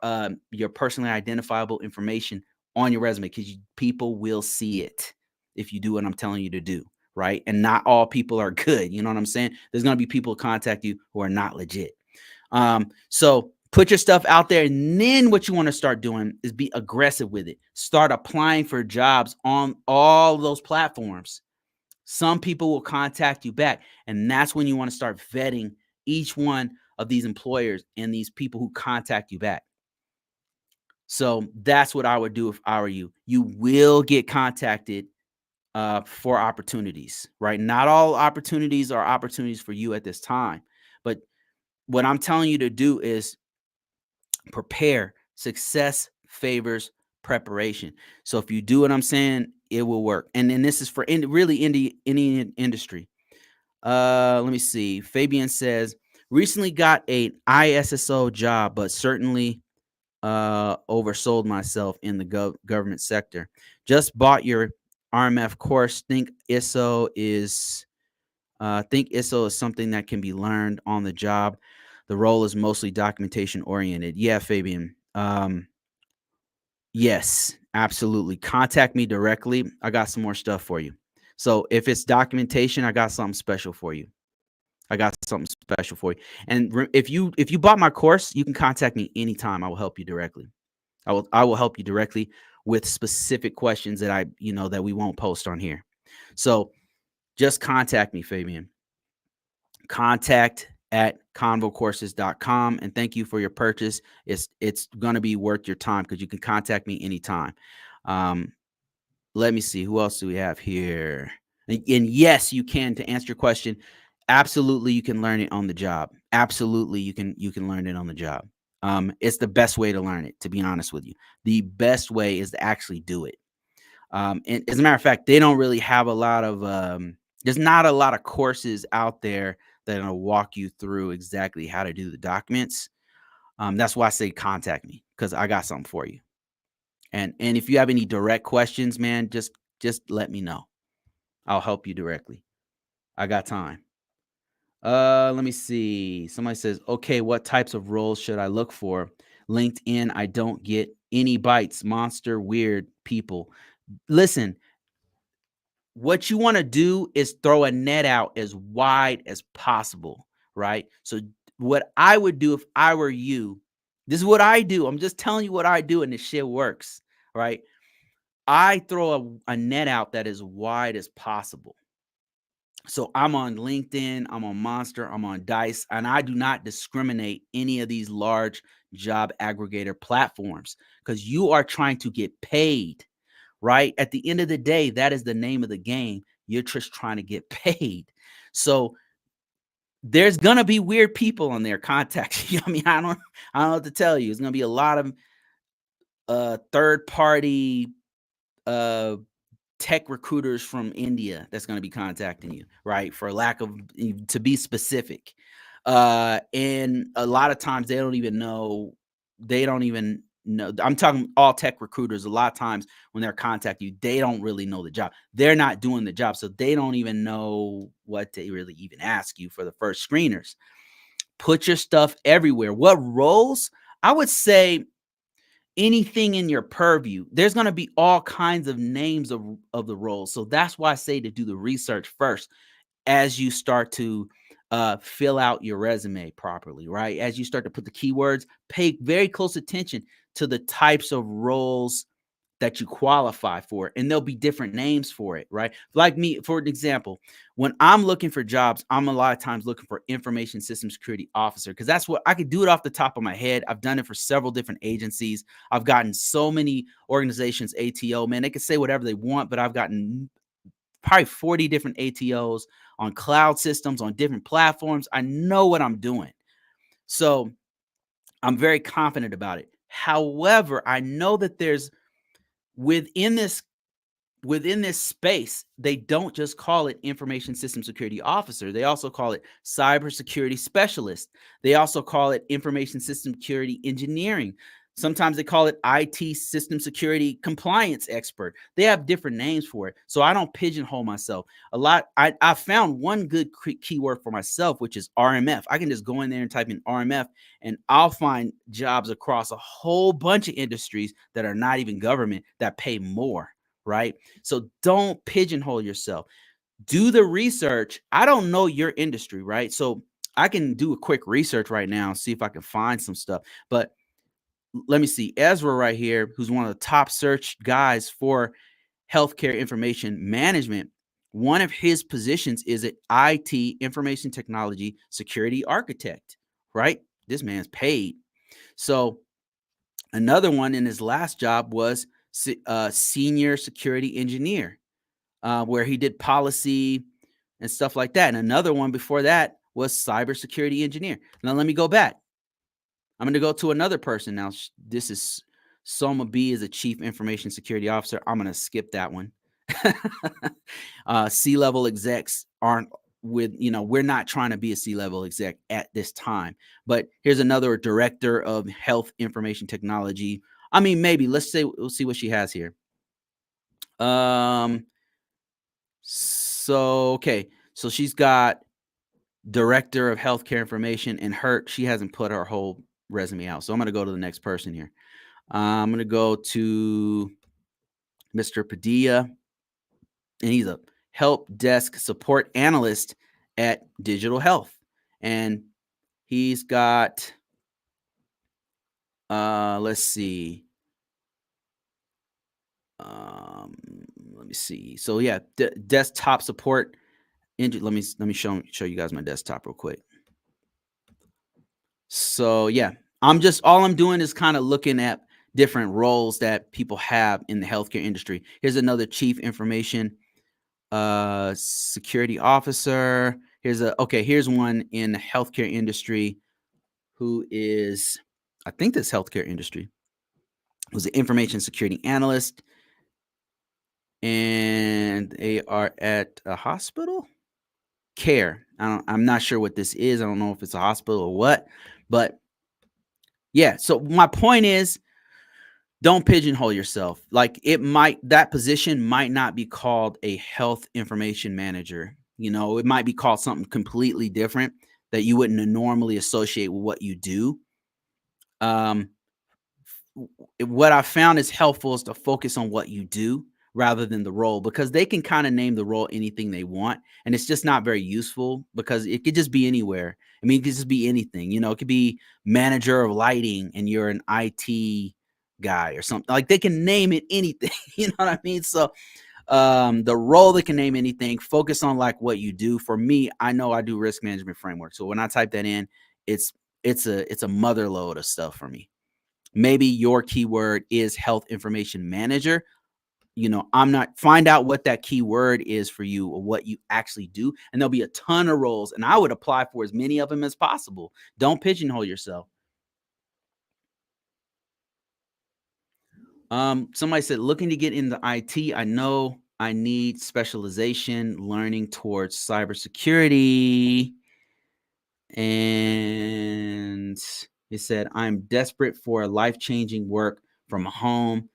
identifiable information on your resume, because people will see it if you do what I'm telling you to do, right? And not all people are good. You know what I'm saying? There's going to be people who contact you who are not legit. So put your stuff out there, and then what you want to start doing is be aggressive with it. Start applying for jobs on all those platforms. Some people will contact you back, and that's when you want to start vetting each one of these employers and these people who contact you back. So that's what I would do if I were you. You will get contacted for opportunities, right? Not all opportunities are opportunities for you at this time, but what I'm telling you to do is prepare. Success favors preparation. So if you do what I'm saying, it will work. And then this is for really any industry. Let me see. Fabian says, recently got an ISSO job, but certainly oversold myself in the government sector. Just bought your RMF course. Think ISO is something that can be learned on the job. The role is mostly documentation oriented. Yeah, Fabian. Yes, absolutely. Contact me directly. I got some more stuff for you. So if it's documentation, I got something special for you. And if you bought my course, you can contact me anytime. I will help you directly. I will help you directly with specific questions that we won't post on here. So just contact me, Fabian. contact@convocourses.com, and thank you for your purchase. It's going to be worth your time because you can contact me anytime. Let me see, who else do we have here? And yes, you can. To answer your question, absolutely, you can learn it on the job. Absolutely, you can learn it on the job. It's the best way to learn it, to be honest with you. The best way is to actually do it. And as a matter of fact, they don't really have a lot of there's not a lot of courses out there that will walk you through exactly how to do the documents. That's why I say contact me, because I got something for you. And if you have any direct questions, man, just let me know. I'll help you directly. I got time. Let me see. Somebody says, okay, what types of roles should I look for? LinkedIn, I don't get any bites. Monster, weird people. Listen, what you want to do is throw a net out as wide as possible, right? So what I would do if I were you, this is what I do. I'm just telling you what I do, and this shit works, right? I throw a net out that is wide as possible. So I'm on LinkedIn, I'm on Monster, I'm on Dice, and I do not discriminate any of these large job aggregator platforms, because you are trying to get paid, right? At the end of the day, that is the name of the game. You're just trying to get paid. So there's gonna be weird people on there contacting you. I mean, I don't know what to tell you. It's gonna be a lot of third party tech recruiters from India that's going to be contacting you, right? For lack of to be specific. And a lot of times they don't even know. I'm talking all tech recruiters. A lot of times when they're contacting you, they don't really know the job. They're not doing the job. So they don't even know what to really even ask you for the first screeners. Put your stuff everywhere. What roles? I would say anything in your purview. There's going to be all kinds of names of the roles. So that's why I say to do the research first as you start to fill out your resume properly, right? As you start to put the keywords, pay very close attention to the types of roles that you qualify for, and there'll be different names for it, right? Like me, for example, when I'm looking for jobs, I'm a lot of times looking for information system security officer because that's what I could do it off the top of my head. I've done it for several different agencies. I've gotten so many organizations ATO, man, they can say whatever they want, but I've gotten probably 40 different ATOs on cloud systems on different platforms. I know what I'm doing. So I'm very confident about it. However, I know that there's within this within this space, they don't just call it information system security officer. They also call it cybersecurity specialist. They also call it information system security engineering. Sometimes they call it IT system security compliance expert. They have different names for it. So I don't pigeonhole myself. I found one good keyword for myself, which is RMF. I can just go in there and type in RMF and I'll find jobs across a whole bunch of industries that are not even government that pay more, right? So don't pigeonhole yourself. Do the research. I don't know your industry, right? So I can do a quick research right now and see if I can find some stuff. But let me see. Ezra right here, who's one of the top search guys for healthcare information management. One of his positions is an IT information technology security architect, right? This man's paid. So another one in his last job was senior security engineer, where he did policy and stuff like that. And another one before that was cybersecurity engineer. Now, let me go back. I'm going to go to another person now. This is Soma B is a chief information security officer. I'm going to skip that one. C-level execs aren't we're not trying to be a C-level exec at this time. But here's another director of health information technology. I mean, maybe we'll see what she has here. Okay. So she's got director of healthcare information, and she hasn't put her whole resume out. So I'm going to go to the next person here. I'm going to go to Mr. Padilla, and he's a help desk support analyst at Digital Health. And he's got, let's see. Let me see. So yeah, desktop support. Let me show you guys my desktop real quick. So yeah, all I'm doing is kind of looking at different roles that people have in the healthcare industry. Here's another chief information security officer. Here's one in the healthcare industry who is, I think this healthcare industry, was an information security analyst, and they are at a hospital care. I'm not sure what this is. I don't know if it's a hospital or what, but yeah. So my point is, don't pigeonhole yourself. Like that position might not be called a health information manager. It might be called something completely different that you wouldn't normally associate with what you do. What I found is helpful is to focus on what you do rather than the role, because they can kind of name the role anything they want. And it's just not very useful because it could just be anywhere. I mean, it could just be anything, it could be manager of lighting and you're an IT guy or something. Like, they can name it anything. You know what I mean? So the role, they can name anything. Focus on like what you do. For me, I know I do risk management framework. So when I type that in, it's a mother load of stuff for me. Maybe your keyword is health information manager. Find out what that keyword is for you or what you actually do. And there'll be a ton of roles, and I would apply for as many of them as possible. Don't pigeonhole yourself. Somebody said, looking to get into IT. I know I need specialization, learning towards cybersecurity. And it said, I'm desperate for a life-changing work from home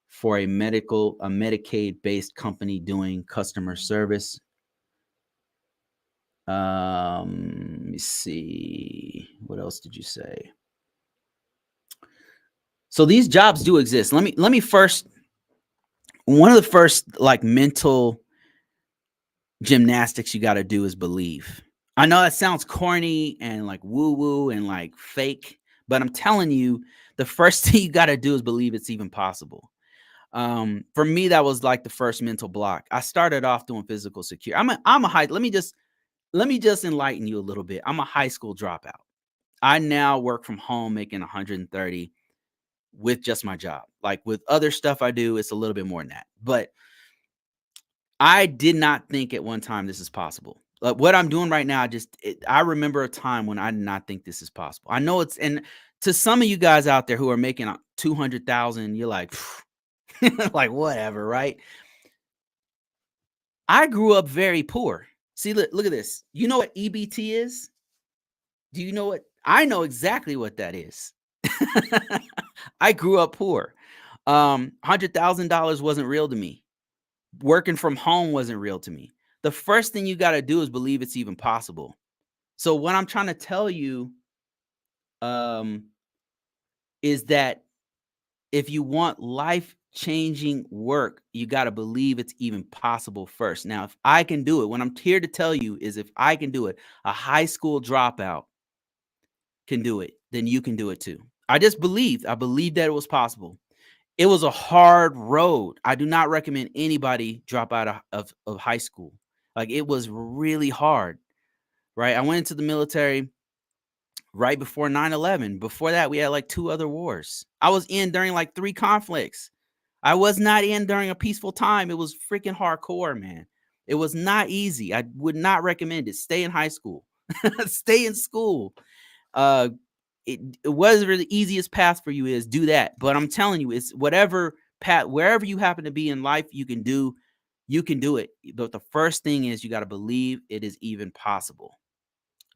for a Medicaid-based company doing customer service. Let me see. What else did you say? So these jobs do exist. Let me first, one of the first like mental gymnastics you got to do is believe. I know that sounds corny and like woo woo and like fake, but I'm telling you, the first thing you got to do is believe it's even possible. For me, that was like the first mental block. I started off doing physical security. I'm a high. Let me just enlighten you a little bit. I'm a high school dropout. I now work from home, making 130 with just my job. Like with other stuff I do, it's a little bit more than that. But I did not think at one time this is possible. Like what I'm doing right now, I remember a time when I did not think this is possible. I know it's, and to some of you guys out there who are making 200,000, you're like, like whatever, right? I grew up very poor. See, look at this. You know what EBT is? Do you know what? I know exactly what that is. I grew up poor. $100,000 wasn't real to me. Working from home wasn't real to me. The first thing you got to do is believe it's even possible. So what I'm trying to tell you um, is that if you want life-changing work, you got to believe it's even possible first. Now, if I can do it, what I'm here to tell you is if I can do it, a high school dropout can do it, then you can do it too. I just believed. I believed that it was possible. It was a hard road. I do not recommend anybody drop out of high school. Like it was really hard, right? I went into the military right before 9/11. Before that, we had like 2 other wars. I was in during like 3 conflicts. I was not in during a peaceful time. It was freaking hardcore, man. It was not easy. I would not recommend it. Stay in high school. Stay in school. Uh whatever the easiest path for you is, do that. But I'm telling you, it's whatever path, wherever you happen to be in life, you can do it. But the first thing is you got to believe it is even possible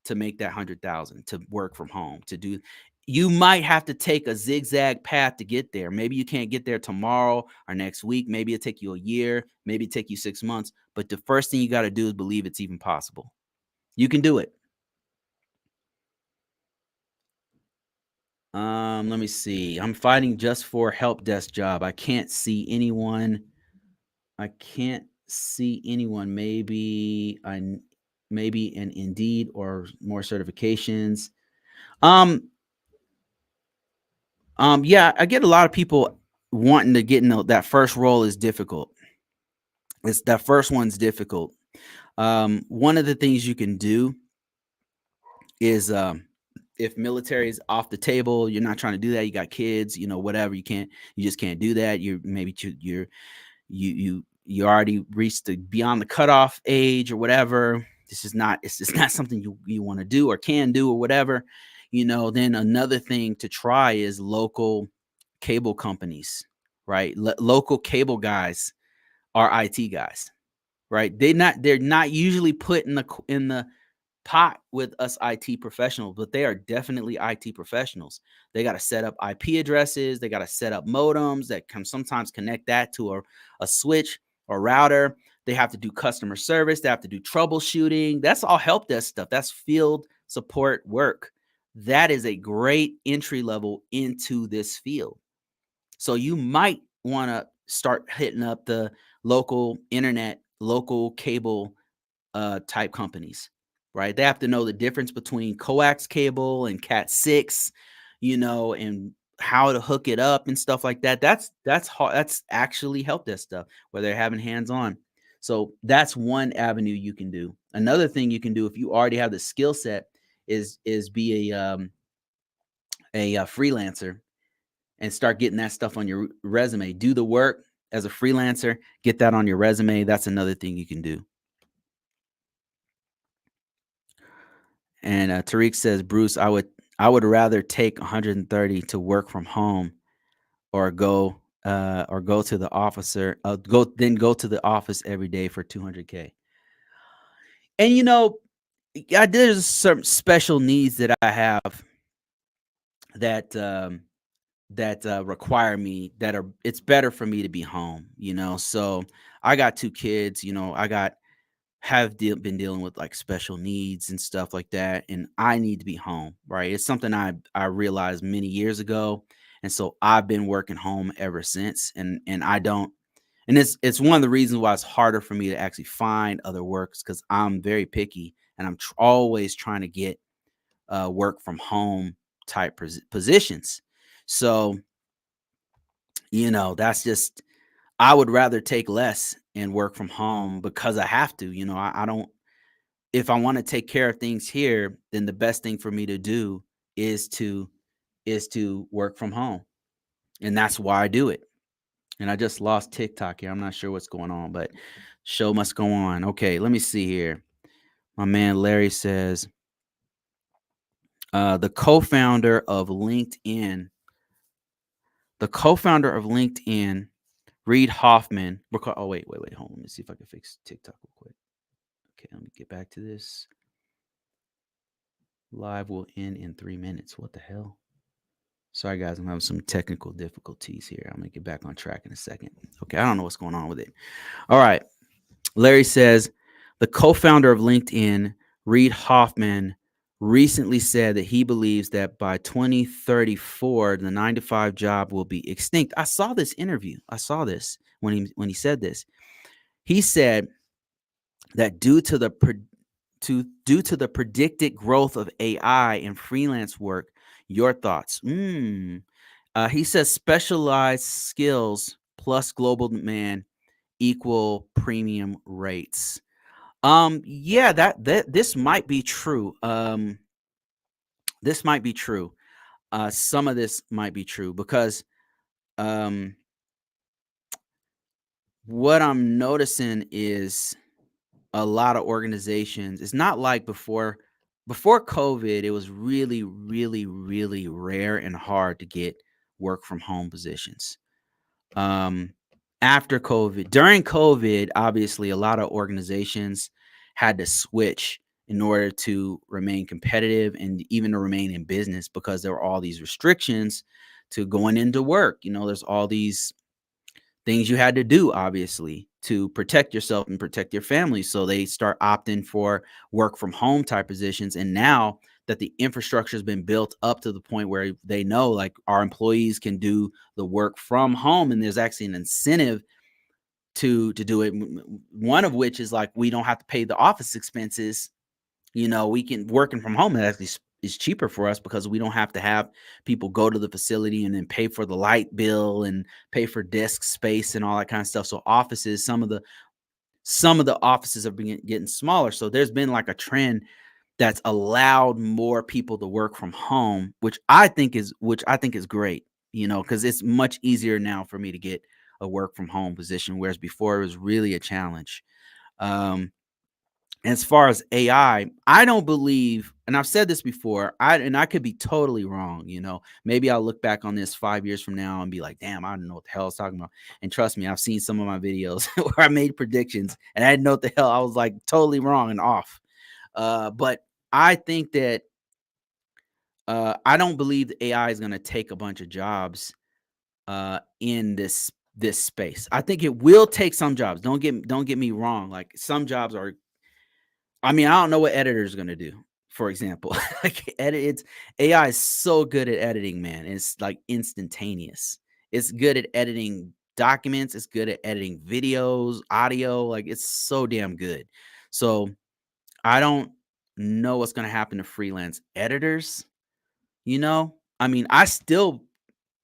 to make that 100,000, to work from home, to do. You might have to take a zigzag path to get there. Maybe you can't get there tomorrow or next week. Maybe it'll take you a year. Maybe it'll take you 6 months. But the first thing you got to do is believe it's even possible. You can do it. Let me see. I'm fighting just for help desk job. I can't see anyone. I can't see anyone. Maybe an Indeed or more certifications. Um, yeah, I get a lot of people wanting to get in that first role is difficult. It's that first one's difficult. One of the things you can do is if military is off the table, you're not trying to do that. You got kids, whatever. You just can't do that. You already reached the beyond the cutoff age or whatever. It's just not something you want to do or can do or whatever. Then another thing to try is local cable companies, right? Local cable guys are IT guys, right? They're not usually put in the pot with us IT professionals, but they are definitely IT professionals. They got to set up IP addresses. They got to set up modems that can sometimes connect that to a switch or router. They have to do customer service. They have to do troubleshooting. That's all help desk stuff. That's field support work. That is a great entry level into this field. So you might want to start hitting up the local internet, local cable type companies, right? They have to know the difference between coax cable and Cat 6, and how to hook it up and stuff like that. That's hard. That's actually help desk stuff where they're having hands on. So that's one avenue you can do. Another thing you can do if you already have the skill set is be a freelancer and start getting that stuff on your resume. Do the work as a freelancer, get that on your resume. That's another thing you can do. And Tariq says, Bruce, I would rather take 130 to work from home or go or go to the officer, go to the office every day for 200K. And yeah, there's some special needs that I have that require me that are it's better for me to be home. So I got two kids. I got been dealing with like special needs and stuff like that, and I need to be home, right? It's something I realized many years ago, and so I've been working home ever since, and I don't. And it's one of the reasons why it's harder for me to actually find other works, because I'm very picky and I'm always trying to get work from home type positions. So that's just, I would rather take less and work from home because I have to. I don't. If I want to take care of things here, then the best thing for me to do is to work from home, and that's why I do it. And I just lost TikTok here. I'm not sure what's going on, but show must go on. Okay, let me see here. My man Larry says, the co-founder of LinkedIn, Reid Hoffman. Oh, wait. Hold on. Let me see if I can fix TikTok real quick. Okay, let me get back to this. Live will end in 3 minutes. What the hell? Sorry, guys. I'm having some technical difficulties here. I'm going to get back on track in a second. Okay, I don't know what's going on with it. All right. Larry says, the co-founder of LinkedIn, Reid Hoffman, recently said that he believes that by 2034, the 9-to-5 job will be extinct. I saw this interview. I saw this when he said this. He said that due to the predicted growth of AI and freelance work, your thoughts? He says specialized skills plus global demand equal premium rates. Yeah, that this might be true. This might be true. Some of this might be true because um what I'm noticing is a lot of organizations. It's not like before COVID, it was really, really, really rare and hard to get work from home positions. Um, After COVID, during COVID, obviously a lot of organizations had to switch in order to remain competitive and even to remain in business, because there were all these restrictions to going into work. There's all these things you had to do, obviously, to protect yourself and protect your family. So they start opting for work from home type positions. And now that the infrastructure has been built up to the point where they know like our employees can do the work from home, and there's actually an incentive to do it. One of which is like, we don't have to pay the office expenses. We can working from home, and actually is cheaper for us because we don't have to have people go to the facility and then pay for the light bill and pay for desk space and all that kind of stuff. So offices, some of the offices are getting smaller. So there's been like a trend that's allowed more people to work from home, which I think is great, because it's much easier now for me to get a work from home position, whereas before it was really a challenge. Um, as far as AI, I don't believe, and I've said this before, I could be totally wrong. Maybe I'll look back on this 5 years from now and be like, damn, I don't know what the hell I was talking about. And trust me, I've seen some of my videos where I made predictions and I didn't know what the hell I was like, totally wrong and off. But I think that I don't believe that AI is going to take a bunch of jobs in this space. I think it will take some jobs. Don't get me wrong. Like, some jobs are, I mean, I don't know what editor is gonna do, for example. Like, it's AI is so good at editing, man. It's like instantaneous. It's good at editing documents. It's good at editing videos, audio. Like, it's so damn good. So I don't know what's gonna happen to freelance editors. I mean, I still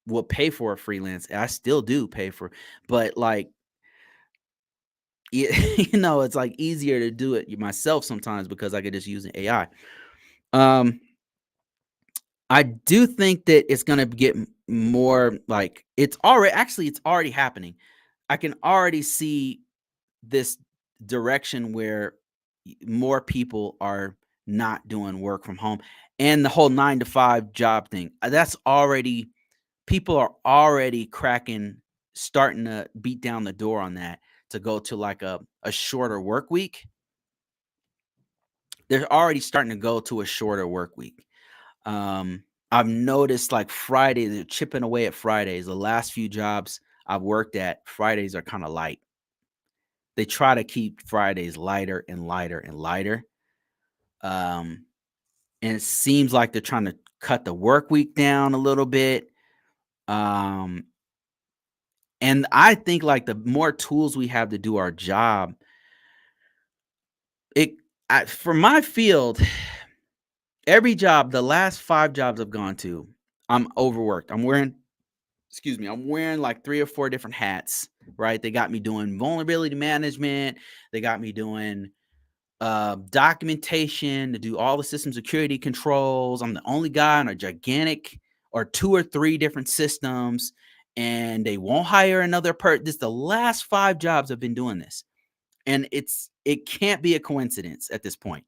will pay for a freelance. I still do pay for, but like, it's like easier to do it myself sometimes because I could just use an AI. Um, I do think that it's gonna get more like, it's already happening. I can already see this direction where more people are not doing work from home, and the whole 9 to 5 job thing. That's already People are already cracking starting to beat down the door on that to go to like a shorter work week. They're already starting to go to a shorter work week. I've noticed like Fridays, they're chipping away at Fridays. The last few jobs I've worked at, Fridays are kind of light. They try to keep Fridays lighter and lighter and lighter. Um, and it seems like they're trying to cut the work week down a little bit. Um, and I think like the more tools we have to do our job, it for my field, every job, the last 5 jobs I've gone to, I'm overworked. I'm wearing like 3 or 4 different hats, right? They got me doing vulnerability management. They got me doing documentation to do all the system security controls. I'm the only guy on a gigantic or 2 or 3 different systems, and they won't hire another person. This the last 5 jobs I've been doing this. And it can't be a coincidence at this point.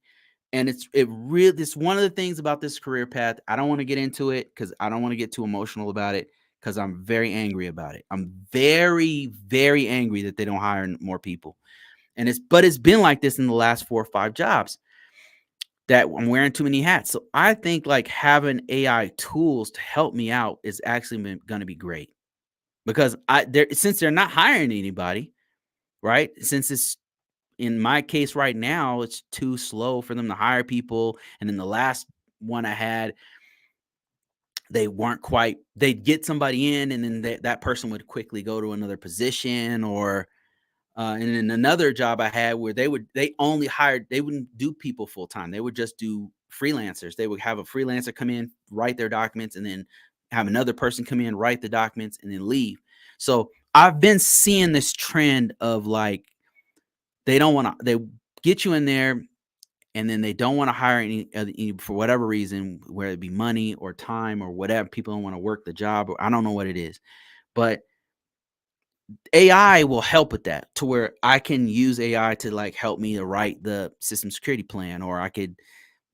And it's one of the things about this career path. I don't want to get into it because I don't want to get too emotional about it because I'm very angry about it. I'm very, very angry that they don't hire more people. And it's been like this in the last 4 or 5 jobs that I'm wearing too many hats. So I think like having AI tools to help me out is actually going to be great because since they're not hiring anybody, right? Since it's in my case right now, it's too slow for them to hire people. And then the last one I had, they'd get somebody in and then that person would quickly go to another position or, and then another job I had where they wouldn't do people full time. They would just do freelancers. They would have a freelancer come in, write their documents, and then have another person come in, write the documents, and then leave. So I've been seeing this trend of like, they get you in there and then they don't want to hire any for whatever reason, whether it be money or time or whatever. People don't want to work the job, or I don't know what it is, but AI will help with that to where I can use AI to like help me to write the system security plan, or I could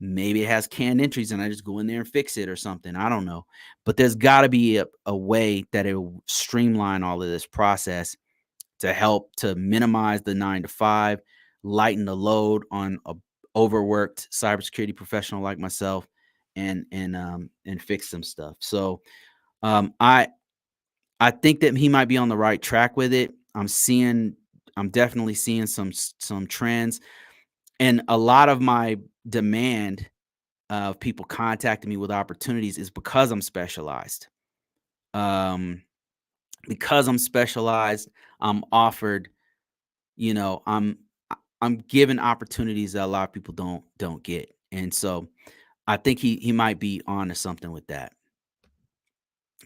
maybe it has canned entries and I just go in there and fix it or something. I don't know, but there's got to be a way that it will streamline all of this process to help to minimize the 9 to 5, lighten the load on a overworked cybersecurity professional like myself, and fix some stuff. So um, I I think that he might be on the right track with it. I'm definitely seeing some trends, and a lot of my demand of people contacting me with opportunities is because I'm specialized. Um, because I'm specialized, I'm offered, you know, I'm given opportunities that a lot of people don't get. And so I think he might be on to something with that.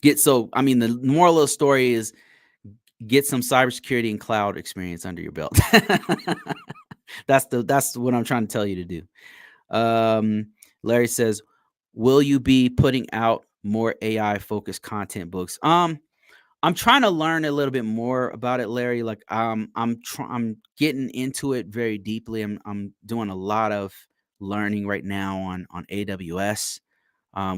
I mean, the moral of the story is get some cybersecurity and cloud experience under your belt. That's what I'm trying to tell you to do. Larry says, "Will you be putting out more AI focused content books?" I'm trying to learn a little bit more about it, Larry. Like, I'm getting into it very deeply. I'm doing a lot of learning right now on AWS,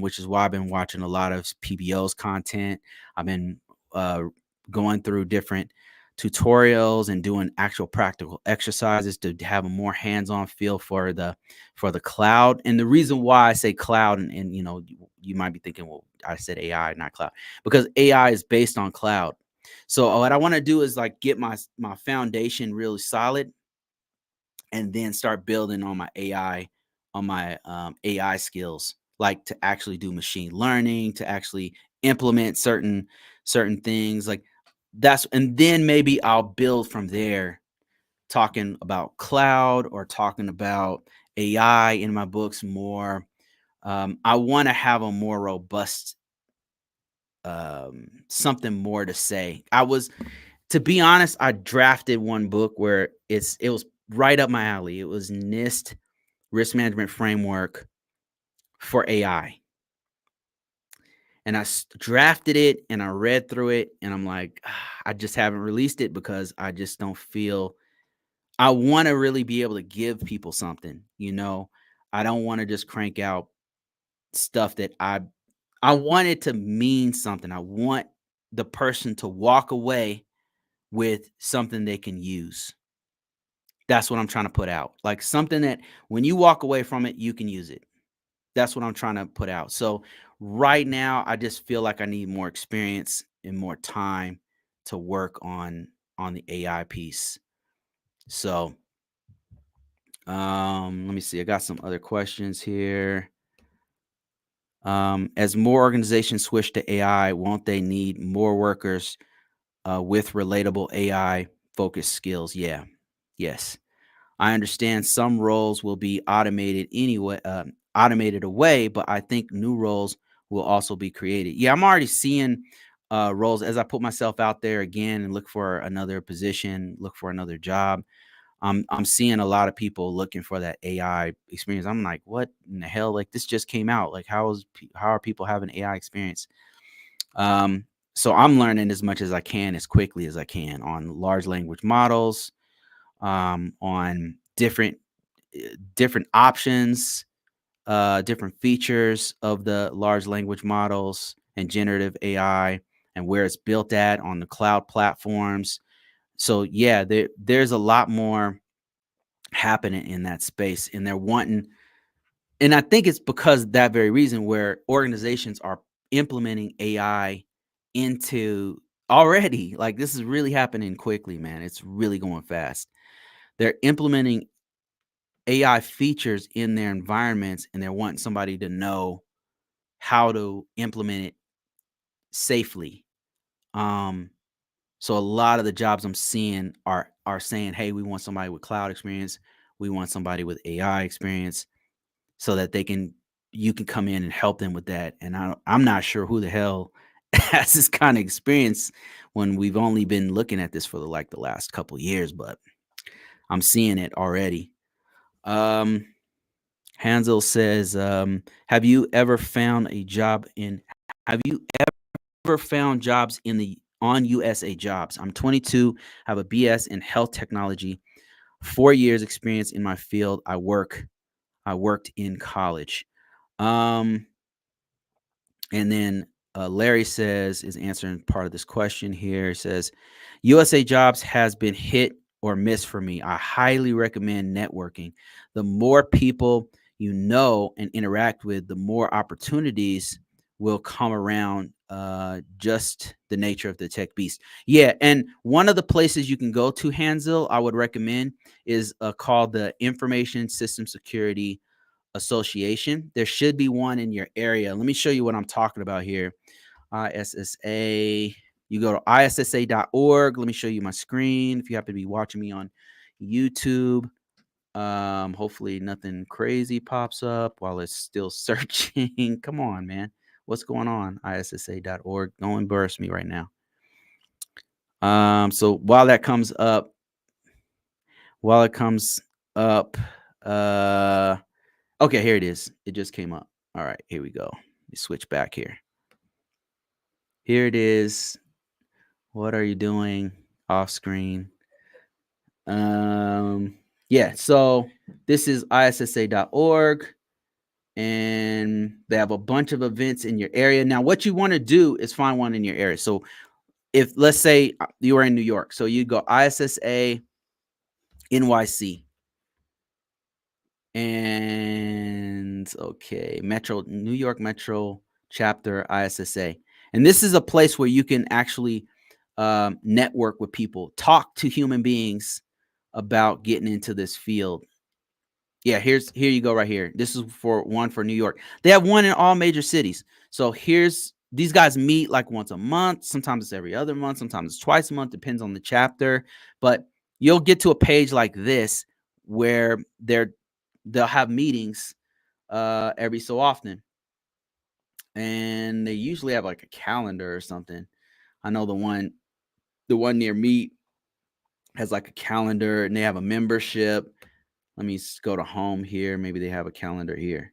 which is why I've been watching a lot of PBO's content. I've been uh, going through different tutorials and doing actual practical exercises to have a more hands-on feel for the cloud. And the reason why I say cloud, and you might be thinking, well, I said AI, not cloud, because AI is based on cloud. So what I want to do is like get my foundation really solid and then start building on my AI skills, like to actually do machine learning, to actually implement certain things like that's, and then maybe I'll build from there, talking about cloud or talking about AI in my books more. I want to have a more robust something more to say. To be honest, I drafted one book where it was right up my alley. It was NIST risk management framework for AI. And drafted it and I read through it and I'm like, I just haven't released it because I just don't feel I want to really be able to give people something, I don't want to just crank out stuff that I want it to mean something. I want the person to walk away with something they can use. That's what I'm trying to put out. Like something that when you walk away from it, you can use it. That's what I'm trying to put out. So right now, I just feel like I need more experience and more time to work on the AI piece. So let me see. I got some other questions here. As more organizations switch to AI, won't they need more workers with relatable AI focused skills? Yeah. Yes. I understand some roles will be automated anyway, automated away, but I think new roles will also be created. Yeah, I'm already seeing roles as I put myself out there again and look for another position, look for another job. I'm seeing a lot of people looking for that AI experience. I'm like, what in the hell? Like this just came out. Like how are people having AI experience? Um, so I'm learning as much as I can, as quickly as I can on large language models, on different options, different features of the large language models and generative AI, and where it's built at on the cloud platforms. So yeah, there's a lot more happening in that space, and they're wanting, and I think it's because of that very reason where organizations are implementing AI into already, like this is really happening quickly, man. It's really going fast. They're implementing AI features in their environments, and they're wanting somebody to know how to implement it safely. Um, so a lot of the jobs I'm seeing are saying, "Hey, we want somebody with cloud experience. We want somebody with AI experience, so that they can you can come in and help them with that." And I'm not sure who the hell has this kind of experience when we've only been looking at this for the last couple of years, but I'm seeing it already. Um, Hansel says, "Have you ever found a job in? Have you ever found jobs in the on USA Jobs? I'm 22, have a BS in health technology, 4 years experience in my field. I worked in college." Um, and then Larry says is answering part of this question here. He says, USA Jobs has been hit or miss for me. I highly recommend networking. The more people you know and interact with, the more opportunities will come around. Just the nature of the tech beast. Yeah, and one of the places you can go to, Hansel, I would recommend is called the Information System Security Association. There should be one in your area. Let me show you what I'm talking about here. ISSA. You go to issa.org. Let me show you my screen. If you happen to be watching me on YouTube, hopefully nothing crazy pops up while it's still searching. Come on, man. What's going on? ISSA.org. Don't embarrass me right now. So while it comes up, uh, okay, here it is. It just came up. All right, here we go. Let me switch back here. Here it is. What are you doing off screen? Yeah, so this is issa.org, and they have a bunch of events in your area. Now, what you want to do is find one in your area. So if let's say you are in New York, so you go ISSA NYC. And okay, New York Metro chapter ISSA. And this is a place where you can actually network with people, talk to human beings about getting into this field. Yeah, here you go right here. This is for New York. They have one in all major cities. So these guys meet like once a month. Sometimes it's every other month. Sometimes it's twice a month. Depends on the chapter. But you'll get to a page like this where they'll have meetings every so often, and they usually have like a calendar or something. I know the one near me has like a calendar, and they have a membership. Let me go to home here. Maybe they have a calendar here.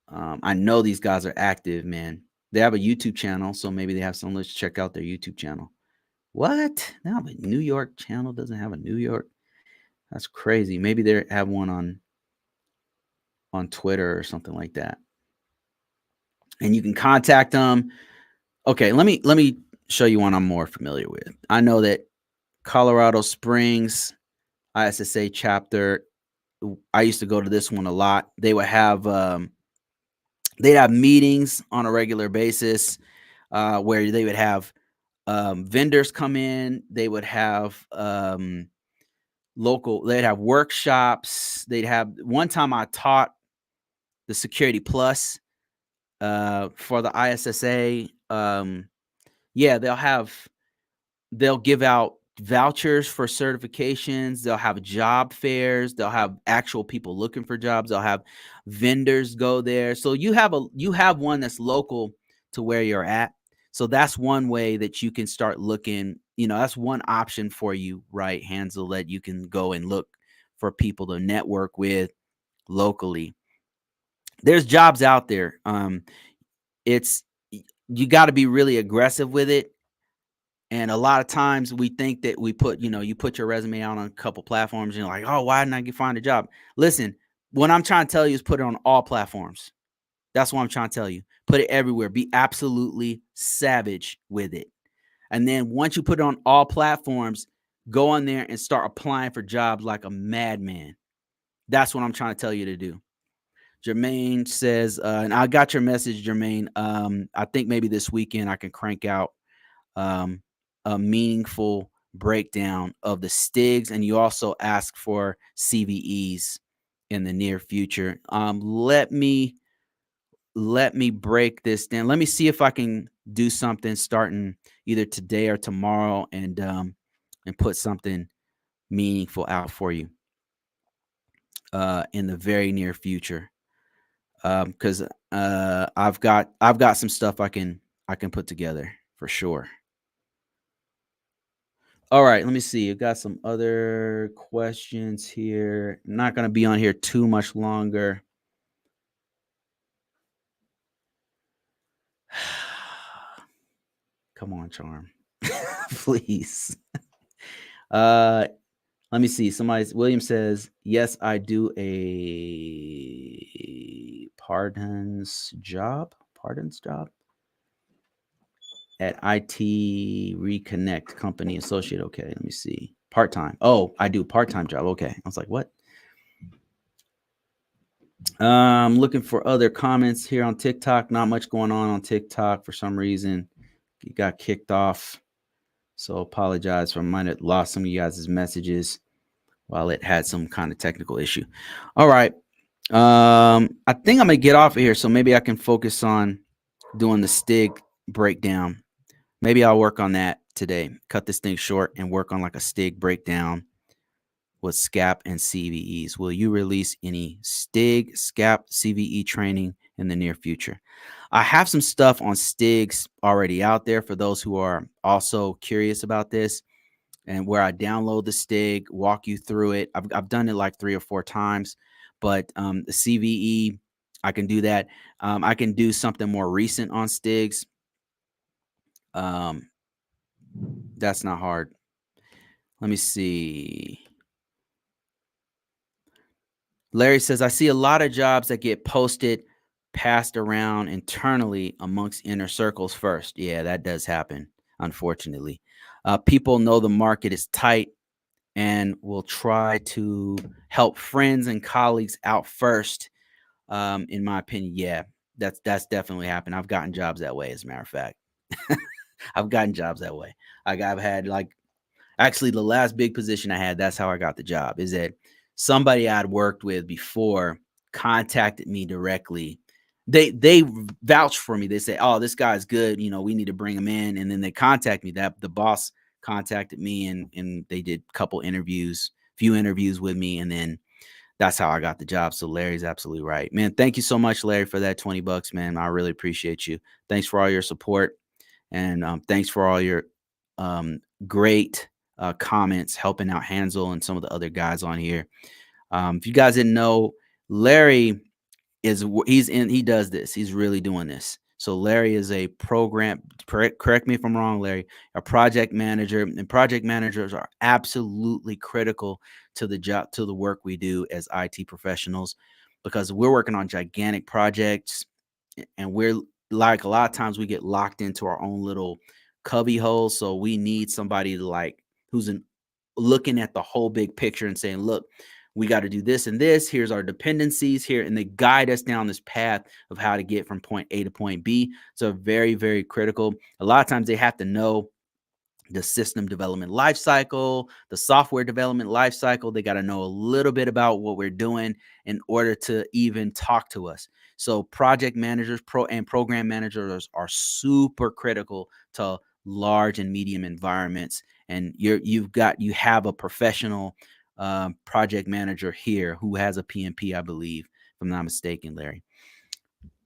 I know these guys are active, man. They have a YouTube channel, so maybe they have some. Let's check out their YouTube channel. What? They have a New York channel, doesn't have a New York. That's crazy. Maybe they have one on Twitter or something like that. And you can contact them. Okay, let me show you one I'm more familiar with. I know that Colorado Springs ISSA chapter. I used to go to this one a lot. They'd have meetings on a regular basis where they would have vendors come in. They would have they'd have workshops. They'd have one time I taught the Security Plus for the ISSA. Yeah, they'll give out vouchers for certifications. They'll have job fairs. They'll have actual people looking for jobs. They'll have vendors go there. So you have one that's local to where you're at. So that's one way that you can start looking. That's one option for you, right, Hansel, that you can go and look for people to network with locally. There's jobs out there. It's You got to be really aggressive with it. And a lot of times we think that you put your resume out on a couple platforms and you're like, oh, why didn't I find a job? Listen, what I'm trying to tell you is put it on all platforms. That's what I'm trying to tell you. Put it everywhere. Be absolutely savage with it. And then once you put it on all platforms, go on there and start applying for jobs like a madman. That's what I'm trying to tell you to do. Jermaine says, and I got your message, Jermaine. I think maybe this weekend I can crank out um, a meaningful breakdown of the STIGs, and you also ask for CVEs in the near future. Let me break this down. Let me see if I can do something starting either today or tomorrow, and put something meaningful out for you in the very near future. Because I've got some stuff I can put together for sure. All right, let me see. I've got some other questions here. I'm not going to be on here too much longer. Come on, Charm. Please. Let me see. William says, yes, I do a pardons job at IT Reconnect Company Associate. Okay, let me see. Part-time. Oh, I do part-time job. Okay. I was like, what? Looking for other comments here on TikTok. Not much going on TikTok for some reason. It got kicked off. So apologize for I might have lost some of you guys' messages while it had some kind of technical issue. All right. I think I'm gonna get off of here, so maybe I can focus on doing the STIG breakdown. Maybe I'll work on that today. Cut this thing short and work on like a STIG breakdown with SCAP and CVEs. Will you release any STIG, SCAP, CVE training in the near future? I have some stuff on STIGs already out there for those who are also curious about this, and where I download the STIG, walk you through it. I've done it like 3 or 4 times, but the CVE, I can do that. I can do something more recent on STIGs. That's not hard. Let me see. Larry says, I see a lot of jobs that get posted, passed around internally amongst inner circles first. Yeah, that does happen, unfortunately. People know the market is tight and will try to help friends and colleagues out first. In my opinion, yeah, that's definitely happened. I've gotten jobs that way, as a matter of fact. I've gotten jobs that way. I've had actually the last big position I had, that's how I got the job, is that somebody I'd worked with before contacted me directly. They vouched for me. They say, oh, this guy's good. We need to bring him in. And then they contact me. That the boss contacted me and they did few interviews with me. And then that's how I got the job. So Larry's absolutely right, man. Thank you so much, Larry, for that $20, man. I really appreciate you. Thanks for all your support. And thanks for all your great comments helping out Hansel and some of the other guys on here. If you guys didn't know, Larry he does this. He's really doing this. So Larry is a program, correct me if I'm wrong, Larry, a project manager, and project managers are absolutely critical to the job, to the work we do as IT professionals, because we're working on gigantic projects and we're like a lot of times we get locked into our own little cubby holes. So we need somebody to like who's looking at the whole big picture and saying, look, we got to do this and this. Here's our dependencies here. And they guide us down this path of how to get from point A to point B. So very, very critical. A lot of times they have to know the system development lifecycle, the software development lifecycle. They got to know a little bit about what we're doing in order to even talk to us. So project managers, program managers are super critical to large and medium environments. And you have a professional project manager here who has a PMP, I believe, if I'm not mistaken, Larry.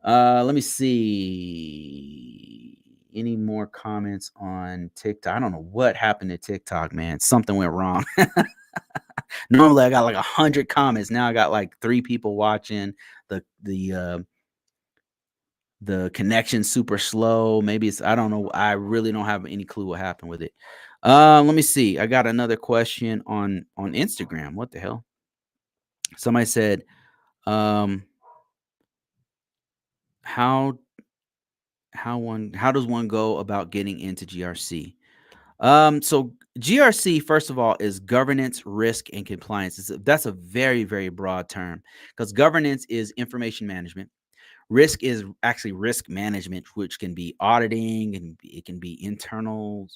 Let me see. Any more comments on TikTok? I don't know what happened to TikTok, man. Something went wrong. Normally I got like 100 comments. Now I got like 3 people watching. The connection super slow. Maybe it's, I don't know. I really don't have any clue what happened with it. Let me see. I got another question on Instagram. What the hell? Somebody said, how does one go about getting into GRC? So GRC, first of all, is governance, risk, and compliance. That's a very, very broad term because governance is information management. Risk is actually risk management, which can be auditing, and it can be internal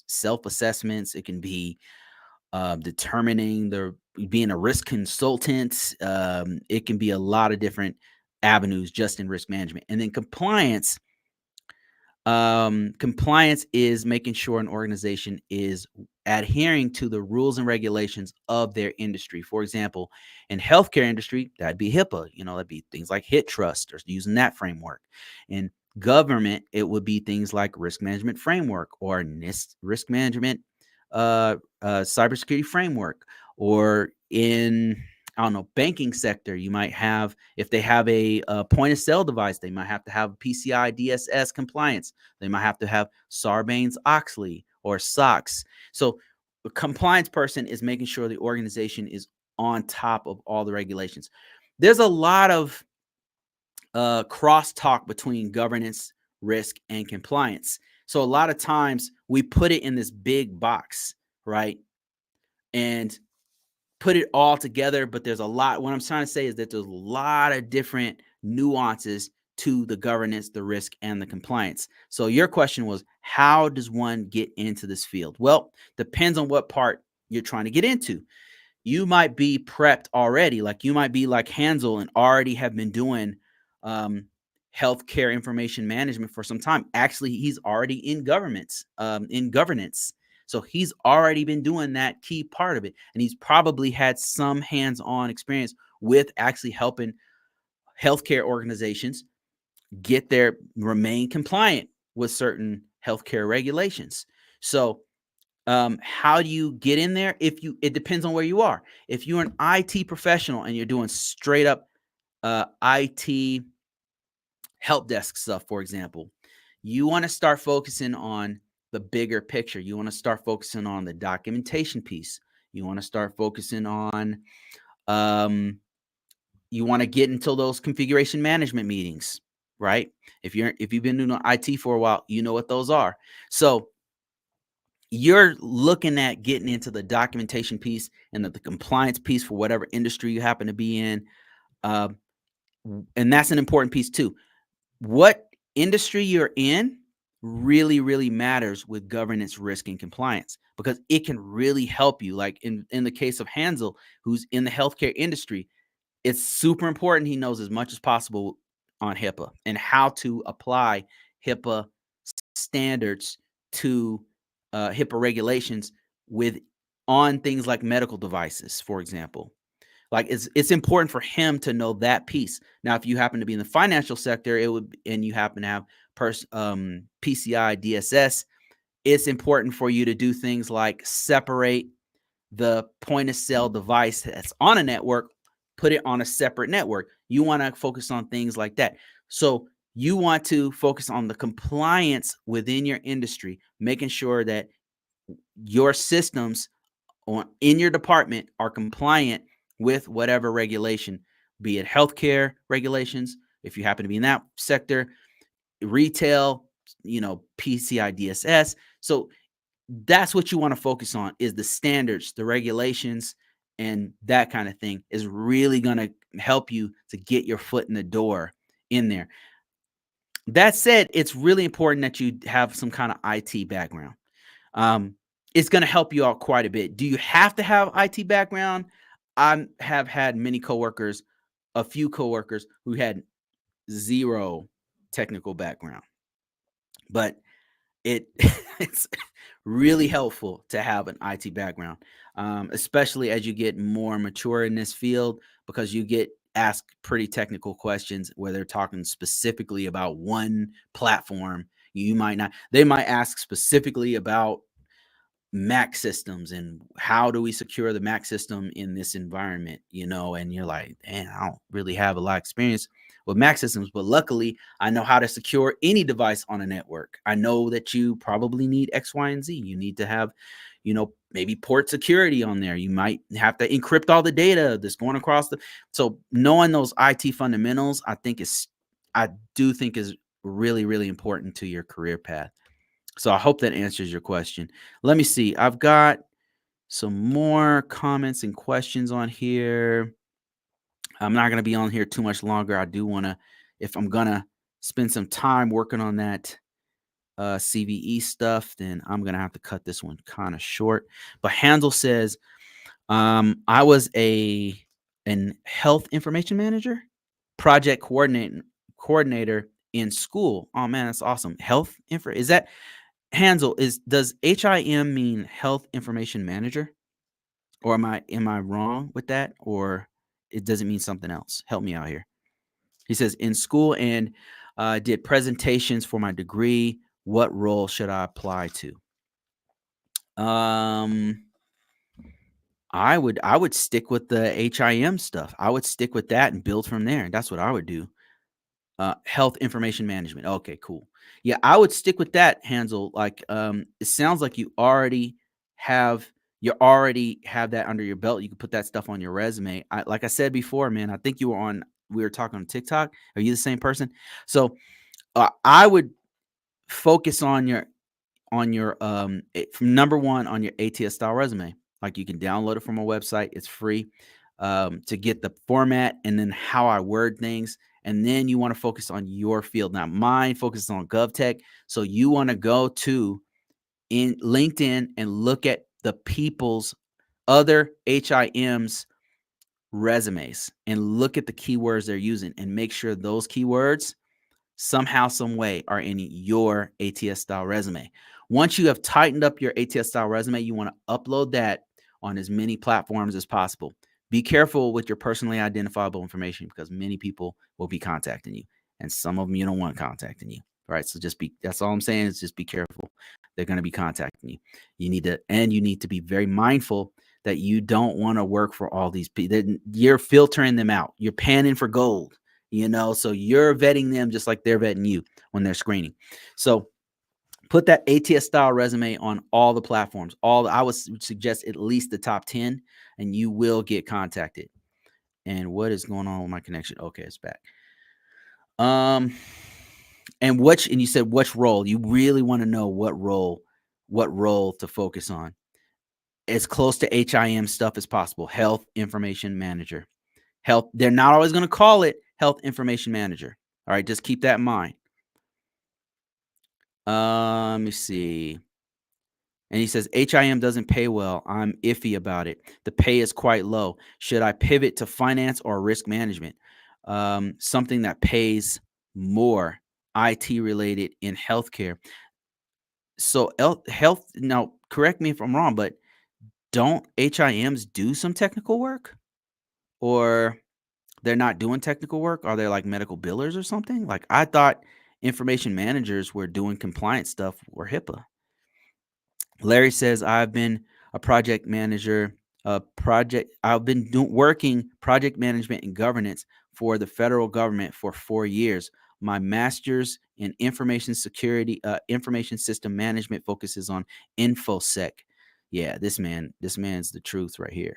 self-assessments. It can be determining being a risk consultant. It can be a lot of different avenues just in risk management. And then compliance is making sure an organization is adhering to the rules and regulations of their industry. For example, in healthcare industry, that'd be HIPAA. That'd be things like HIT Trust or using that framework. In government, it would be things like risk management framework or NIST risk management, cybersecurity framework, or in I don't know, banking sector, you might have, if they have a point of sale device, they might have to have PCI DSS compliance. They might have to have Sarbanes-Oxley or SOX. So a compliance person is making sure the organization is on top of all the regulations. There's a lot of crosstalk between governance, risk, and compliance. So a lot of times we put it in this big box, right? And put it all together, but there's a lot. What I'm trying to say is that there's a lot of different nuances to the governance, the risk, and the compliance. So your question was, how does one get into this field? Well, depends on what part you're trying to get into. You might be prepped already. Like you might be like Hansel and already have been doing healthcare information management for some time. Actually, he's already in governance. So he's already been doing that key part of it. And he's probably had some hands-on experience with actually helping healthcare organizations remain compliant with certain healthcare regulations. So how do you get in there? It depends on where you are. If you're an IT professional and you're doing straight up IT help desk stuff, for example, you want to start focusing on the bigger picture. You want to start focusing on the documentation piece. You want to start focusing on, you want to get into those configuration management meetings, right? If you've been doing IT for a while, you know what those are. So you're looking at getting into the documentation piece and the compliance piece for whatever industry you happen to be in. And that's an important piece too. What industry you're in really, really matters with governance, risk, and compliance, because it can really help you. Like in the case of Hansel, who's in the healthcare industry, it's super important he knows as much as possible on HIPAA and how to apply HIPAA standards to HIPAA regulations on things like medical devices, for example. Like it's important for him to know that piece. Now, if you happen to be in the financial sector, and you happen to have PCI DSS, it's important for you to do things like separate the point of sale device that's on a network, put it on a separate network. You want to focus on things like that. So you want to focus on the compliance within your industry, making sure that your systems in your department are compliant with whatever regulation, be it healthcare regulations, if you happen to be in that sector, retail, PCI DSS. So that's what you want to focus on, is the standards, the regulations, and that kind of thing is really going to help you to get your foot in the door in there. That said, it's really important that you have some kind of IT background. It's going to help you out quite a bit. Do you have to have IT background? I have had a few coworkers who had zero technical background, but it it's really helpful to have an IT background, especially as you get more mature in this field, because you get asked pretty technical questions where they're talking specifically about one platform. They might ask specifically about Mac systems and how do we secure the Mac system in this environment, and you're like, man, I don't really have a lot of experience with Mac systems, but luckily I know how to secure any device on a network. I know that you probably need X, Y, and Z. You need to have, maybe port security on there. You might have to encrypt all the data that's going across so knowing those IT fundamentals, I do think is really, really important to your career path. So I hope that answers your question. Let me see. I've got some more comments and questions on here. I'm not going to be on here too much longer. I do want to, if I'm going to spend some time working on that CVE stuff, then I'm going to have to cut this one kind of short. But Hansel says, I was an health information manager, project coordinator in school. Oh man, that's awesome. Health info, is that Hansel, does HIM mean health information manager? Or am I wrong with that? Or it doesn't mean something else? Help me out here. He says, in school and did presentations for my degree. What role should I apply to? I would stick with the HIM stuff. I would stick with that and build from there. That's what I would do. Health information management. Okay, cool. Yeah, I would stick with that, Hansel. Like, it sounds like you already have that under your belt. You can put that stuff on your resume. Like I said before, man, I think we were talking on TikTok. Are you the same person? So I would focus on your from number one on your ATS style resume. Like, you can download it from a website. It's free to get the format and then how I word things. And then you want to focus on your field. Now, mine focuses on GovTech. So you want to go to in LinkedIn and look at the people's other HIM's resumes and look at the keywords they're using and make sure those keywords somehow, some way are in your ATS style resume. Once you have tightened up your ATS style resume, you want to upload that on as many platforms as possible. Be careful with your personally identifiable information because many people will be contacting you, and some of them you don't want contacting you. Right. So that's all I'm saying is just be careful. They're going to be contacting you. You need to be very mindful that you don't want to work for all these people. You're filtering them out. You're panning for gold. So you're vetting them just like they're vetting you when they're screening. So put that ATS style resume on all the platforms. I would suggest at least the top 10, and you will get contacted. And what is going on with my connection? Okay, it's back. And you said which role? You really want to know what role to focus on. As close to HIM stuff as possible. Health information manager. They're not always going to call it health information manager. All right, just keep that in mind. Let me see. And he says, HIM doesn't pay well. I'm iffy about it. The pay is quite low. Should I pivot to finance or risk management? Something that pays more, IT related in healthcare. So health, now correct me if I'm wrong, but don't HIMs do some technical work? Or they're not doing technical work? Are they like medical billers or something? Like, I thought information managers were doing compliance stuff or HIPAA. Larry says, I've been a project manager, I've been working project management and governance for the federal government for 4 years. My master's in information security, information system management focuses on InfoSec. Yeah, this man's the truth right here.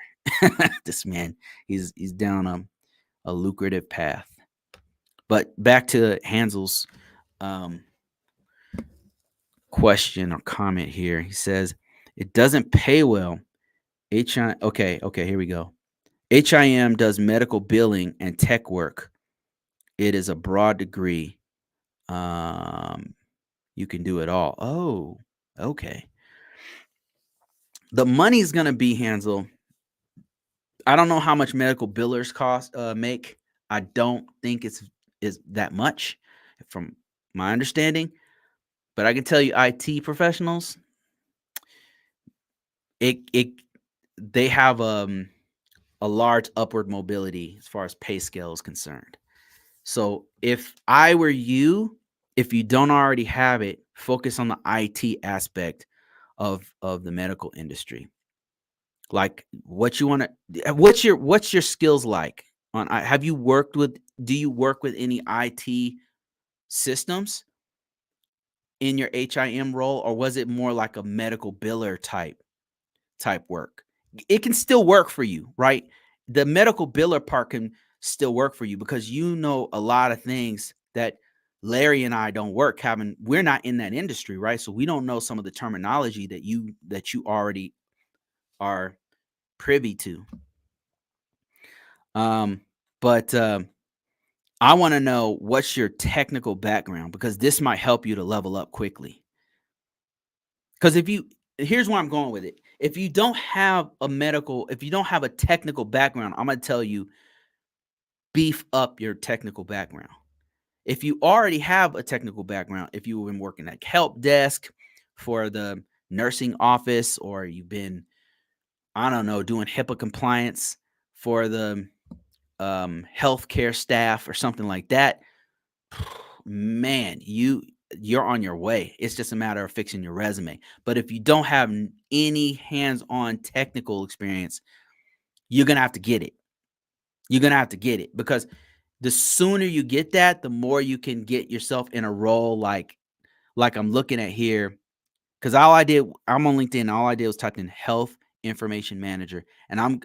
This man, he's down a lucrative path. But back to Hansel's um, question or comment here. He says, "It doesn't pay well." Okay, here we go. HIM does medical billing and tech work. It is a broad degree. Um, you can do it all. Oh, okay. The money's gonna be, Hansel. I don't know how much medical billers make. I don't think it's is that much from my understanding, but I can tell you IT professionals, it they have a large upward mobility as far as pay scale is concerned. So if I were you, if you don't already have it, focus on the IT aspect of the medical industry. Like what you want to what's your skills like on have you worked with do you work with any IT systems in your HIM role, or was it more like a medical biller type work? It can still work for you, right? The medical biller part can still work for you because you know a lot of things that Larry and I don't work having we're not in that industry, right? So we don't know some of the terminology that you already are privy to. Um, but I want to know what's your technical background because this might help you to level up quickly. Because here's where I'm going with it. If you don't have if you don't have a technical background, I'm going to tell you beef up your technical background. If you already have a technical background, if you've been working at help desk for the nursing office, or you've been, I don't know, doing HIPAA compliance for the healthcare staff or something like that, man, you're on your way. It's just a matter of fixing your resume. But if you don't have any hands-on technical experience, you're gonna have to get it. You're gonna have to get it because the sooner you get that, the more you can get yourself in a role like I'm looking at here. Because I'm on LinkedIn. All I did was type in health information manager, and I'm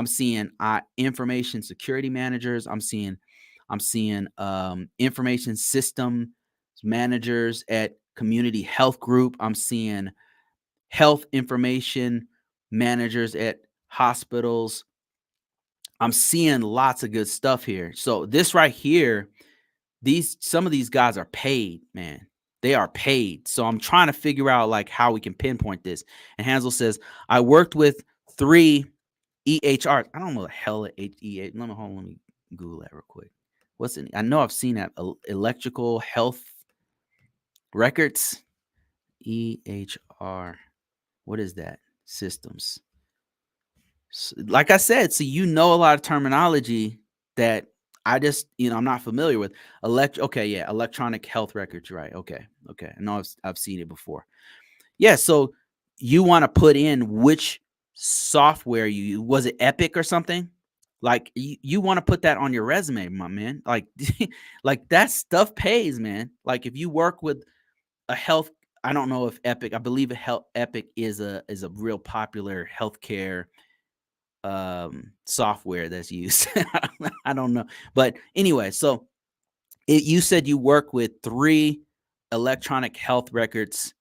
seeing information security managers. I'm seeing information system managers at community health group. I'm seeing health information managers at hospitals. I'm seeing lots of good stuff here. So this right here, some of these guys are paid, man. They are paid. So I'm trying to figure out like how we can pinpoint this. And Hansel says, I worked with 3 EHRs. I don't know the hell at HEH. Let me Google that real quick. What's it? I know I've seen that electrical health records. EHR. What is that? Systems. Like I said, so you know a lot of terminology that I just, I'm not familiar with. Okay, yeah, electronic health records, right? Okay, okay. I know I've seen it before. Yeah, so you want to put in which software was it Epic or something? Like you want to put that on your resume, my man. Like like that stuff pays, man. Like if you work with a health, I don't know if Epic, I believe Epic is a real popular healthcare software that's used. I don't know. But anyway, so you said you work with 3 electronic health records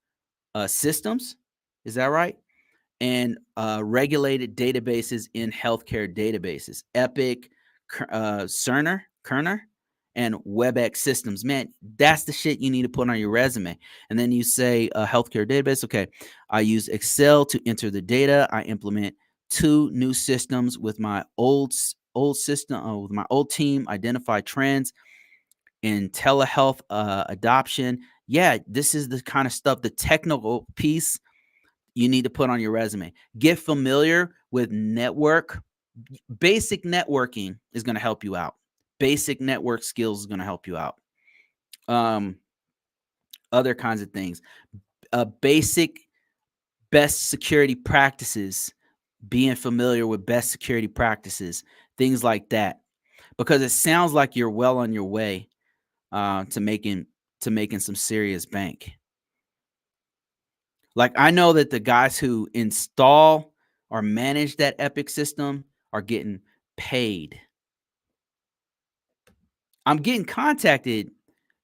systems. Is that right? And regulated databases in healthcare databases, Epic, Cerner, and WebEx systems. Man, that's the shit you need to put on your resume. And then you say healthcare database. Okay, I use Excel to enter the data. I implement 2 new systems with my old system with my old team. Identify trends in telehealth adoption. Yeah, this is the kind of stuff, the technical piece you need to put on your resume. Get familiar with basic networking is going to help you out. Basic network skills is going to help you out. Um, Other kinds of things. Basic best security practices, being familiar with best security practices, things like that. Because it sounds like you're well on your way to making some serious bank. Like I know that the guys who install or manage that Epic system are getting paid. I'm getting contacted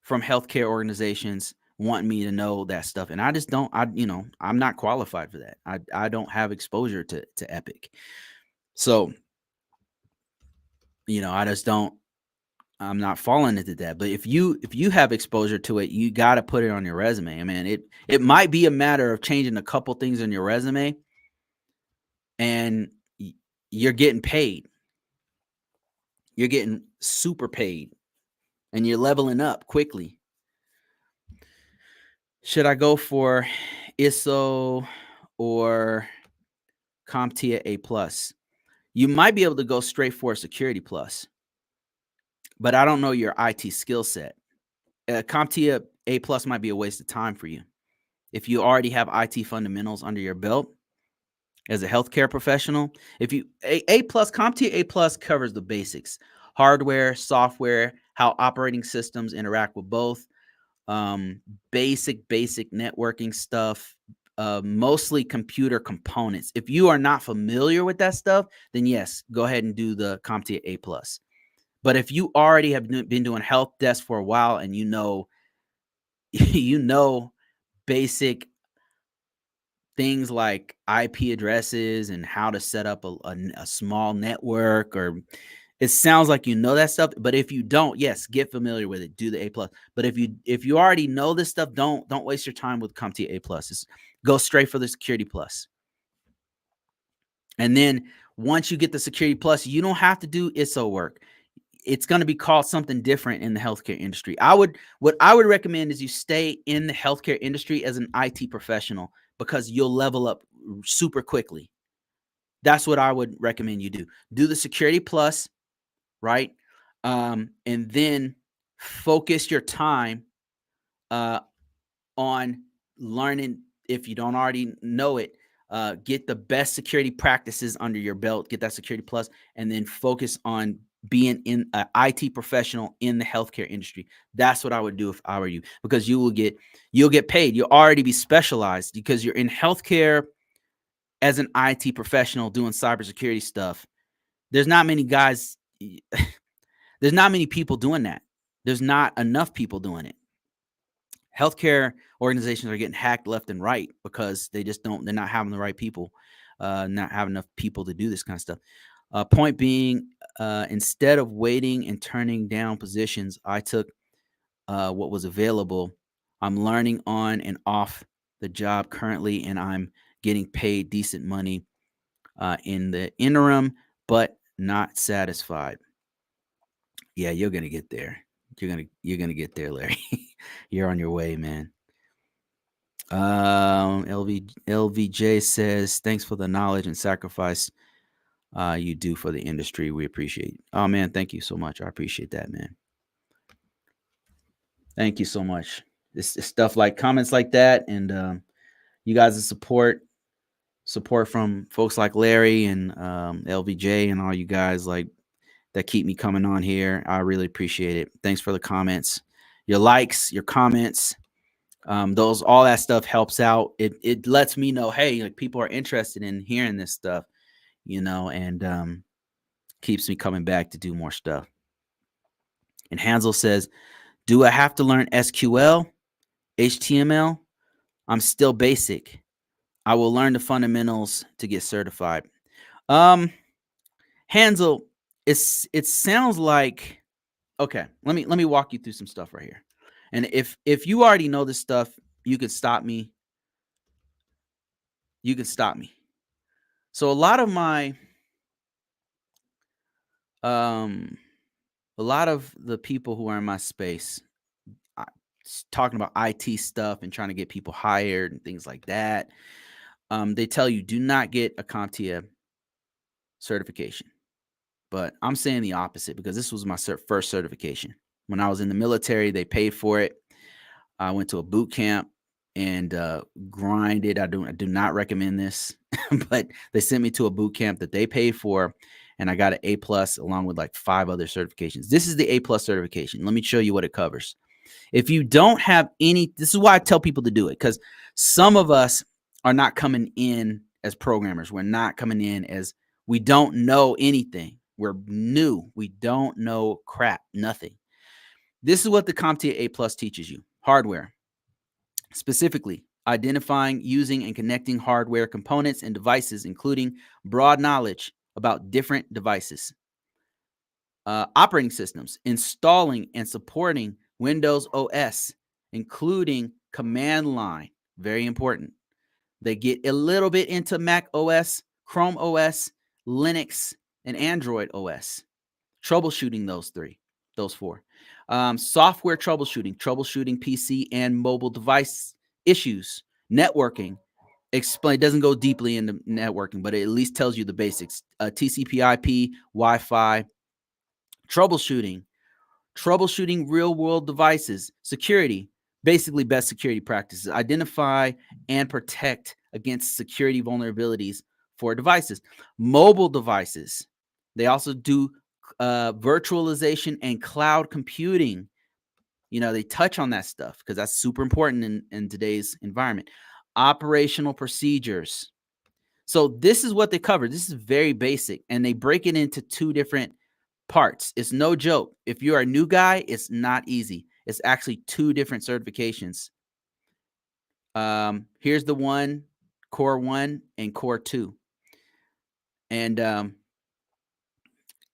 from healthcare organizations wanting me to know that stuff. And I just don't, I'm not qualified for that. I don't have exposure to Epic. So, I just don't, I'm not falling into that. But if you have exposure to it, you got to put it on your resume. I mean, it might be a matter of changing a couple things on your resume, and you're getting paid. You're getting super paid, and you're leveling up quickly. Should I go for ISO or CompTIA A+? You might be able to go straight for Security Plus, but I don't know your IT skill set. CompTIA A+ might be a waste of time for you. If you already have IT fundamentals under your belt as a healthcare professional, if you A+, CompTIA A+ covers the basics: hardware, software, how operating systems interact with both, basic networking stuff, mostly computer components. If you are not familiar with that stuff, then yes, go ahead and do the CompTIA A+. But if you already have been doing help desk for a while and you know basic things like IP addresses and how to set up a small network, or it sounds like you know that stuff. But if you don't, yes, get familiar with it. Do the A+. But if you already know this stuff, don't waste your time with CompTIA A+. Just go straight for the Security Plus. And then once you get the Security Plus, you don't have to do ISO work. It's going to be called something different in the healthcare industry. What I would recommend is you stay in the healthcare industry as an IT professional, because you'll level up super quickly. That's what I would recommend you do. Do the Security Plus, right? And then focus your time on learning. If you don't already know it, get the best security practices under your belt, get that Security Plus, and then focus on being in an IT professional in the healthcare industry. That's what I would do if I were you, because you'll get paid. You'll already be specialized because you're in healthcare as an IT professional doing cybersecurity stuff. There's not many guys. There's not many people doing that. There's not enough people doing it. Healthcare organizations are getting hacked left and right because they're not having the right people, not having enough people to do this kind of stuff. Point being, instead of waiting and turning down positions, I took what was available. I'm learning on and off the job currently, and I'm getting paid decent money in the interim, but not satisfied. Yeah, you're gonna get there. You're gonna get there, Larry. You're on your way, man. LVJ says, thanks for the knowledge and sacrifice you do for the industry. We appreciate it. Oh man, thank you so much. I appreciate that, man. Thank you so much. It's stuff like comments like that, and you guys' support from folks like Larry and LVJ and all you guys that keep me coming on here. I really appreciate it. Thanks for the comments, your likes, your comments. All that stuff helps out. It lets me know, hey, like, people are interested in hearing this stuff, and keeps me coming back to do more stuff. And Hansel says, do I have to learn SQL, HTML? I'm still basic. I will learn the fundamentals to get certified. Hansel, it sounds like, okay, let me walk you through some stuff right here. And if you already know this stuff, you could stop me. You can stop me. So a lot of the people who are in my space, talking about IT stuff and trying to get people hired and things like that, they tell you do not get a CompTIA certification. But I'm saying the opposite, because this was my first certification. When I was in the military, they paid for it. I went to a boot camp and grinded. I do not recommend this, but they sent me to a boot camp that they paid for, and I got an A+ along with like 5 other certifications. This is the A+ certification. Let me show you what it covers. If you don't have any, this is why I tell people to do it, because some of us are not coming in as programmers. We're not coming in as, we don't know anything. We're new. We don't know crap, nothing. This is what the CompTIA A Plus teaches you. Hardware, specifically identifying, using, and connecting hardware components and devices, including broad knowledge about different devices. Operating systems, installing and supporting Windows OS, including command line, very important. They get a little bit into Mac OS, Chrome OS, Linux, and Android OS. Troubleshooting those four. Software troubleshooting PC and mobile device issues. Networking, explain, doesn't go deeply into networking, but it at least tells you the basics. TCP/IP, Wi-Fi, troubleshooting real world devices, security, basically best security practices, identify and protect against security vulnerabilities for devices. Mobile devices, they also do virtualization and cloud computing. They touch on that stuff because that's super important in today's environment. Operational procedures. So this is what they cover. This is very basic, and they break it into two different parts. It's no joke. If you're a new guy, it's not easy. It's actually two different certifications. Here's the one, Core 1 and Core 2. And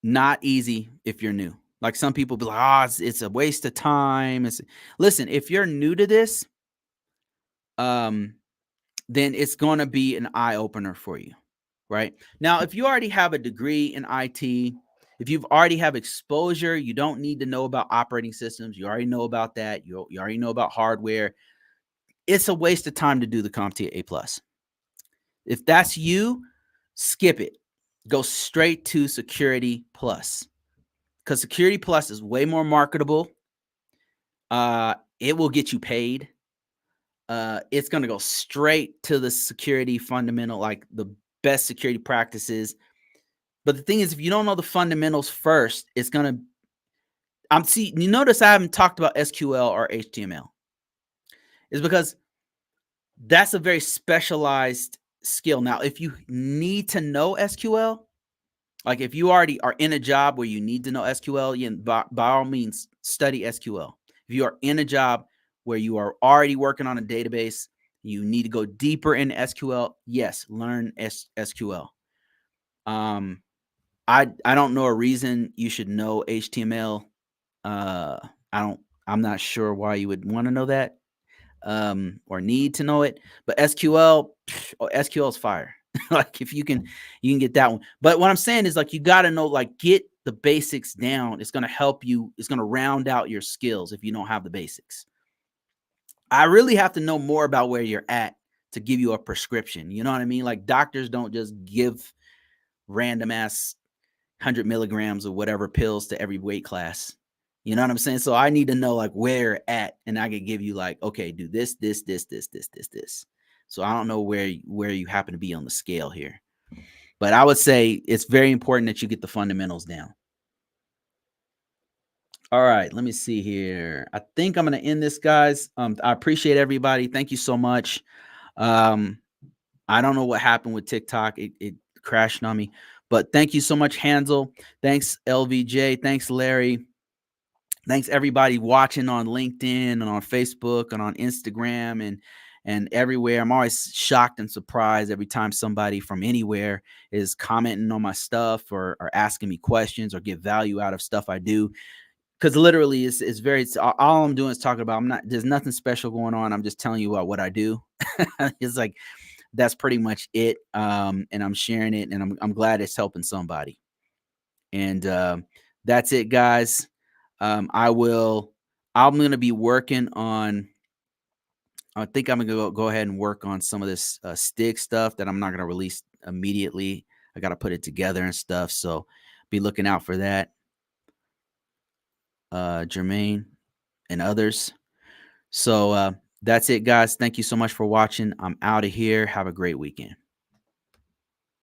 not easy if you're new. Like some people be like, it's a waste of time. Listen, if you're new to this, then it's going to be an eye opener for you, right? Now, if you already have a degree in IT, if you've already have exposure, you don't need to know about operating systems. You already know about that. You already know about hardware. It's a waste of time to do the CompTIA A Plus. If that's you, skip it. Go straight to Security Plus, because Security Plus is way more marketable. It will get you paid. It's going to go straight to the security fundamental, like the best security practices. But the thing is, if you don't know the fundamentals first, it's going to, you notice I haven't talked about SQL or HTML. It's because that's a very specialized skill. Now, if you need to know SQL, like if you already are in a job where you need to know SQL, by all means, study SQL. If you are in a job where you are already working on a database, you need to go deeper in SQL, yes, learn SQL. I don't know a reason you should know HTML. I'm not sure why you would want to know that or need to know it, but SQL is fire. Like if you can get that one. But what I'm saying is, like, you got to know, like, get the basics down. It's going to help you. It's going to round out your skills if you don't have the basics. I really have to know more about where you're at to give you a prescription. You know what I mean? Like, doctors don't just give random ass 100 milligrams of whatever pills to every weight class. You know what I'm saying? So I need to know, like, where you're at, and I can give you, like, okay, do this. So I don't know where you happen to be on the scale here, but I would say it's very important that you get the fundamentals down. All right, let me see here. I think I'm going to end this, guys. I appreciate everybody. Thank you so much. I don't know what happened with TikTok. It crashed on me, but thank you so much, Hansel. Thanks, LVJ. Thanks, Larry. Thanks everybody watching on LinkedIn and on Facebook and on Instagram and everywhere. I'm always shocked and surprised every time somebody from anywhere is commenting on my stuff or asking me questions or get value out of stuff I do. Because literally it's all I'm doing is talking about. There's nothing special going on. I'm just telling you about what I do. It's like, that's pretty much it. And I'm sharing it, and I'm glad it's helping somebody. And that's it, guys. I'm going to be working on, I think I'm going to go ahead and work on some of this STIG stuff that I'm not going to release immediately. I got to put it together and stuff. So be looking out for that. Jermaine and others. So that's it, guys. Thank you so much for watching. I'm out of here. Have a great weekend.